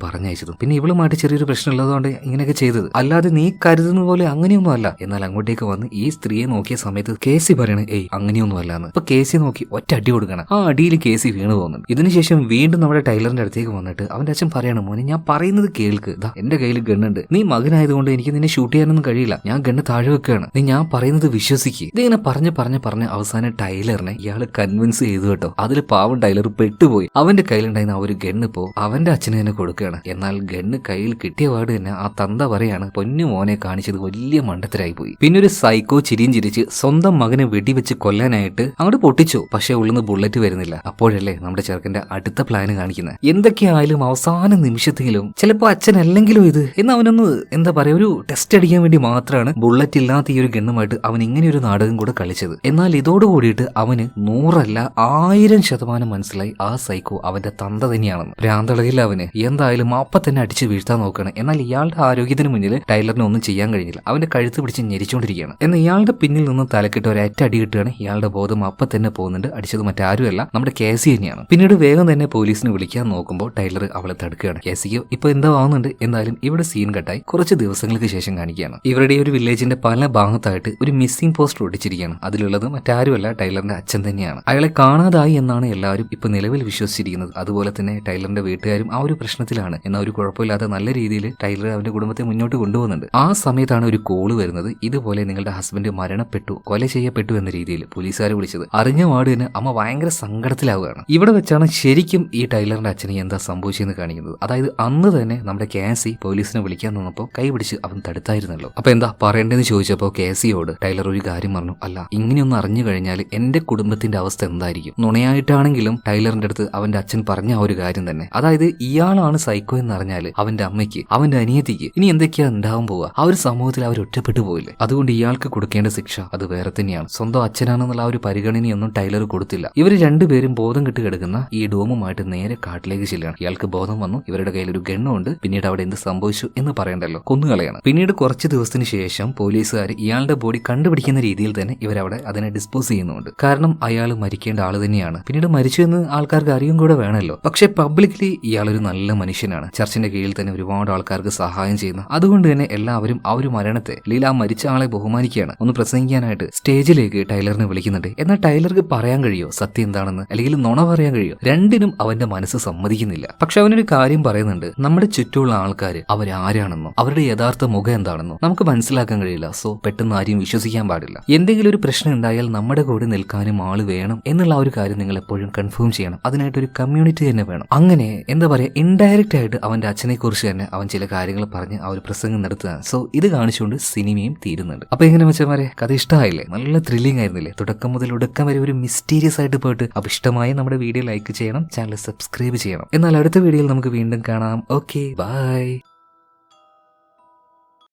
പറഞ്ഞയച്ചത്. പിന്നെ ഇവളുമായിട്ട് ചെറിയൊരു പ്രശ്നം ഉള്ളതുകൊണ്ട് ഇങ്ങനെയൊക്കെ ചെയ്തത്, അല്ലാതെ നീ കരുതുന്ന പോലെ അങ്ങനെയൊന്നും അല്ല. എന്നാൽ അങ്ങോട്ടേക്ക് വന്ന് ഈ സ്ത്രീയെ നോക്കിയ സമയത്ത് കേസി പറയണ അങ്ങനെയൊന്നും അല്ലാന്ന്. അപ്പൊ കേസി നോക്കി ഒറ്റ അടി കൊടുക്കണം. ആ അടിയിൽ കേസി വീണ് പോകുന്നുണ്ട്. ഇതിനുശേഷം വീണ്ടും നമ്മുടെ ടൈലറിന്റെ അടുത്തേക്ക് വന്നിട്ട് അവന്റെ അച്ഛൻ പറയണം, മോനെ ഞാൻ പറയുന്നത് കേൾക്ക്, എന്റെ കയ്യിൽ ഗണ്ണുണ്ട്, നീ മകനായതുകൊണ്ട് എനിക്ക് നിന്നെ ഷൂട്ട് ചെയ്യാനൊന്നും കഴിയില്ല, ഞാൻ ഗണ്ണ് താഴെ വെക്കുകയാണ്, നീ ഞാൻ പറയുന്നത് വിശ്വസിക്കുക. ഇതിങ്ങനെ പറഞ്ഞ് പറഞ്ഞ അവസാനം ടൈലറിനെ ഇയാൾ കൺവിൻസ് ചെയ്തു കേട്ടോ. അതിൽ പാവം ടൈലർ പെട്ടുപോയി. അവന്റെ കയ്യിലുണ്ടായിരുന്ന ആ ഒരു ഗണ്ണ് ഇപ്പോ അവന്റെ അച്ഛന് തന്നെ കൊടുക്കുകയാണ്. എന്നാൽ ഗണ്ണ് കയ്യിൽ കിട്ടിയ പാട് തന്നെ ആ തന്ത പറയാണ്, പൊന്നു മോനെ കാണിച്ചത് വലിയ മണ്ടത്തരായി പോയി. പിന്നെ ഒരു സൈക്കോ ചിരിയും ചിരിച്ച് സ്വന്തം മകനെ വെടിവെച്ച് കൊല്ലാനായിട്ട് അങ്ങോട്ട് പൊട്ടിച്ചു. പക്ഷെ ഉള്ളിന്ന് ബുള്ളറ്റ് വരുന്നില്ല. അപ്പോഴല്ലേ നമ്മുടെ ചെറുക്കന്റെ അടുത്ത പ്ലാന് കാണിക്കുന്നത്. എന്തൊക്കെയായാലും അവസാന നിമിഷത്തിലും ചിലപ്പോ അച്ഛനല്ലെങ്കിലും ഇത് എന്ന് അവനൊന്ന് എന്താ പറയാ ഒരു ടെസ്റ്റ് അടിക്കാൻ വേണ്ടി മാത്രമാണ് ബുള്ളറ്റ് ഇല്ലാത്ത ഈ ഒരു ഗണ്ണുമായിട്ട് അവൻ ഇങ്ങനെ ഒരു നാടകം കൂടെ കളിച്ചത്. എന്നാൽ ഇതോടുകൂടിയിട്ട് അവന് 100 അല്ല 1000% മനസ്സിലായി ആ സൈക്കോ അവന്റെ തന്ത തന്നെയാണെന്ന്. ഭ്രാന്തളകില്ല അവന്. എന്തായാലും അപ്പ തന്നെ അടിച്ചു വീഴ്ത്താൻ നോക്കുകയാണ്. എന്നാൽ ഇയാളുടെ ആരോഗ്യത്തിന് മുന്നിൽ ടൈലറിന് ഒന്നും ചെയ്യാൻ കഴിഞ്ഞില്ല. അവന്റെ കഴുത്ത് പിടിച്ച് ഞെരിച്ചുകൊണ്ടിരിക്കുകയാണ്. എന്നാൽ ഇയാളുടെ പിന്നിൽ നിന്ന് തലക്കിട്ട് ഒരൊറ്റ അടി കിട്ടുകയാണ്. ഇയാളുടെ ബോധം അപ്പ തന്നെ പോകുന്നുണ്ട്. അടിച്ചത് മറ്റാരുമല്ല നമ്മുടെ കേസി തന്നെയാണ്. പിന്നീട് വേഗം തന്നെ പോലീസിനെ വിളിക്കാൻ നോക്കുമ്പോൾ ടൈലർ അവളെ തടുക്കുകയാണ്. കേസിക്ക് ഇപ്പൊ എന്താ ആവുന്നുണ്ട്. എന്തായാലും ഇവിടെ സീൻ കട്ടായി കുറച്ച് ദിവസങ്ങൾക്ക് ശേഷം കാണിക്കുകയാണ്. ഇവരുടെ ഒരു വില്ലേജിന്റെ പല ഭാഗത്തായിട്ട് ഒരു മിസ്സിംഗ് പോസ്റ്റർ ഒട്ടിച്ചിരിക്കുകയാണ്. അതിലുള്ളത് മറ്റാരുമല്ല ടൈലറിന്റെ അച്ഛൻ തന്നെയാണ്. അയാളെ കാണാതായി എന്നാണ് എല്ലാവരും ഇപ്പൊ നിലവിൽ വിശ്വസിച്ചിരിക്കുന്നത്. അതുപോലെ തന്നെ ടൈലറിന്റെ വീട്ടുകാരും ആ ഒരു പ്രശ്നത്തിലാണ്. എന്നാൽ ഒരു കുഴപ്പമില്ലാതെ നല്ല രീതിയിൽ ടൈലർ അവന്റെ കുടുംബത്തെ മുന്നോട്ട് കൊണ്ടുപോകുന്നുണ്ട്. ആ സമയത്താണ് ഒരു കോള് വരുന്നത്. ഇതുപോലെ നിങ്ങളുടെ ഹസ്ബൻഡ് മരണപ്പെട്ടു, കൊല ചെയ്യപ്പെട്ടു എന്ന രീതിയിൽ പോലീസുകാരെ വിളിച്ചത്. അറിഞ്ഞ പാട് തന്നെ അമ്മ ഭയങ്കര സങ്കടത്തിലാവുകയാണ്. ഇവിടെ വെച്ചാണ് ശരിക്കും ഈ ടൈലറിന്റെ അച്ഛന് എന്താ സംഭവിച്ചെന്ന് കാണിക്കുന്നത്. അതായത് അന്ന് തന്നെ നമ്മുടെ കേസി പോലീസിനെ വിളിക്കാൻ നിന്നപ്പോൾ കൈ പിടിച്ച് അവൻ തടുത്തായിരുന്നല്ലോ. അപ്പൊ എന്താ പറയേണ്ടതെന്ന് ചോദിച്ചപ്പോൾ കേസിയോട് ടൈലർ ഒരു കാര്യം പറഞ്ഞു. അല്ല, ഇങ്ങനെയൊന്നും അറിഞ്ഞു കഴിഞ്ഞാൽ എന്റെ കുടുംബത്തിന്റെ അവസ്ഥ എന്തായിരിക്കും. നുണയായിട്ടാണെങ്കിലും ടൈലറിന്റെ അടുത്ത് അവന്റെ അച്ഛൻ പറഞ്ഞ ആ ഒരു കാര്യം തന്നെ, അതായത് ഇയാളാണ് സൈക്കോ എന്ന് അറിഞ്ഞാൽ അവന്റെ അമ്മയ്ക്ക് അവന്റെ അനിയത്തിക്ക് ഇനി എന്തൊക്കെയാ ഉണ്ടാവാൻ പോവുക. ആ ഒരു സമൂഹത്തിൽ അവർ ഒറ്റപ്പെട്ടു പോയില്ലേ. അതുകൊണ്ട് ഇയാൾക്ക് കൊടുക്കേണ്ട ശിക്ഷ അത് വേറെ തന്നെയാണ്. സ്വന്തം അച്ഛനാണെന്നുള്ള ആ ഒരു പരിഗണനയൊന്നും ടൈലർ കൊടുത്തില്ല. ഇവർ രണ്ടുപേരും ബോധം കെട്ട് കിടക്കുന്ന ഈ ഡോമുമായിട്ട് നേരെ കാട്ടിലേക്ക് ചെല്ലുകയാണ്. ഇയാൾക്ക് ബോധം വന്നു. ഇവരുടെ കയ്യിൽ ഒരു ഗണ്ണുണ്ട്. പിന്നീട് അവിടെ എന്ത് സംഭവിച്ചു എന്ന് പറയണ്ടല്ലോ, കൊന്നുകളയാണ്. പിന്നീട് കുറച്ച് ദിവസത്തിന് ശേഷം പോലീസുകാർ ഇയാളുടെ ബോഡി കണ്ടുപിടിക്കുന്ന രീതിയിൽ തന്നെ ഇവരവിടെ അതിനെ ഡിസ്പോസ് ചെയ്യുന്നുണ്ട്. കാരണം അയാൾ മരിക്കേണ്ട ആള് തന്നെയാണ്. പിന്നീട് മരിച്ചു എന്ന് ആൾക്കാർക്ക് അറിയും കൂടെ വേണമല്ലോ. പക്ഷെ പബ്ലിക്കലി ഇയാളൊരു നല്ല മനുഷ്യനാണ്. ചർച്ചിന്റെ കീഴിൽ തന്നെ ഒരുപാട് ആൾക്കാർക്ക് സഹായം ചെയ്യുന്ന. അതുകൊണ്ട് തന്നെ എല്ലാവരും ആ ഒരു മരണത്തെ അല്ലെങ്കിൽ ആ മരിച്ച ആളെ ബഹുമാനിക്കുകയാണ്. ഒന്ന് പ്രസംഗിക്കാനായിട്ട് സ്റ്റേജിലേക്ക് ടൈലറിനെ വിളിക്കുന്നുണ്ട്. എന്നാൽ ടൈലർക്ക് പറയാൻ കഴിയോ സത്യം എന്താണെന്ന്, അല്ലെങ്കിൽ നുണ പറയാൻ കഴിയോ? രണ്ടിനും അവന്റെ മനസ്സ് സമ്മതിക്കുന്നില്ല. പക്ഷെ അവനൊരു കാര്യം പറയുന്നുണ്ട്. നമ്മുടെ ചുറ്റുമുള്ള ആൾക്കാർ അവരാരാണെന്നോ അവരുടെ യഥാർത്ഥ മുഖം എന്താണെന്നോ നമുക്ക് മനസ്സിലാക്കാൻ കഴിയില്ല. സോ പെട്ടെന്ന് ആരെയും വിശ്വസിക്കാൻ പാടില്ല. എന്തെങ്കിലും ഒരു പ്രശ്നം ഉണ്ടായാൽ നമ്മുടെ കൂടെ നിൽക്കാനും ആള് വേണം എന്നുള്ള ആ ഒരു കാര്യം നിങ്ങൾ എപ്പോഴും കൺഫേം ചെയ്യണം. അതിനായിട്ട് ഒരു കമ്മ്യൂണിറ്റി തന്നെ വേണം. അങ്ങനെ എന്താ പറയാ ഇൻഡയറക്റ്റ് ആയിട്ട് അവന്റെ അച്ഛനെ കുറിച്ച് തന്നെ അവൻ ചില കാര്യങ്ങൾ പറഞ്ഞ് ആ ഒരു പ്രസംഗം നടത്തുകയാണ്. സോ ഇത് കാണിച്ചുകൊണ്ട് സിനിമയും തീരുന്നുണ്ട്. അപ്പൊ എങ്ങനെ വെച്ചാൽ കഥ ഇഷ്ടമായില്ലേ? നല്ല ത്രില്ലിംഗ് ആയിരുന്നില്ലേ? തുടക്കം മുതൽ ഒടുക്കം വരെ ഒരു മിസ്റ്റീരിയസ് ആയിട്ട് പോയിട്ട്. അപ്പൊ ഇഷ്ടമായി നമ്മുടെ വീഡിയോ ലൈക്ക് ചെയ്യണം, ചാനൽ സബ്സ്ക്രൈബ് ചെയ്യണം. എന്നാൽ അടുത്ത വീഡിയോയിൽ നമുക്ക് വീണ്ടും കാണാം. Okay, by.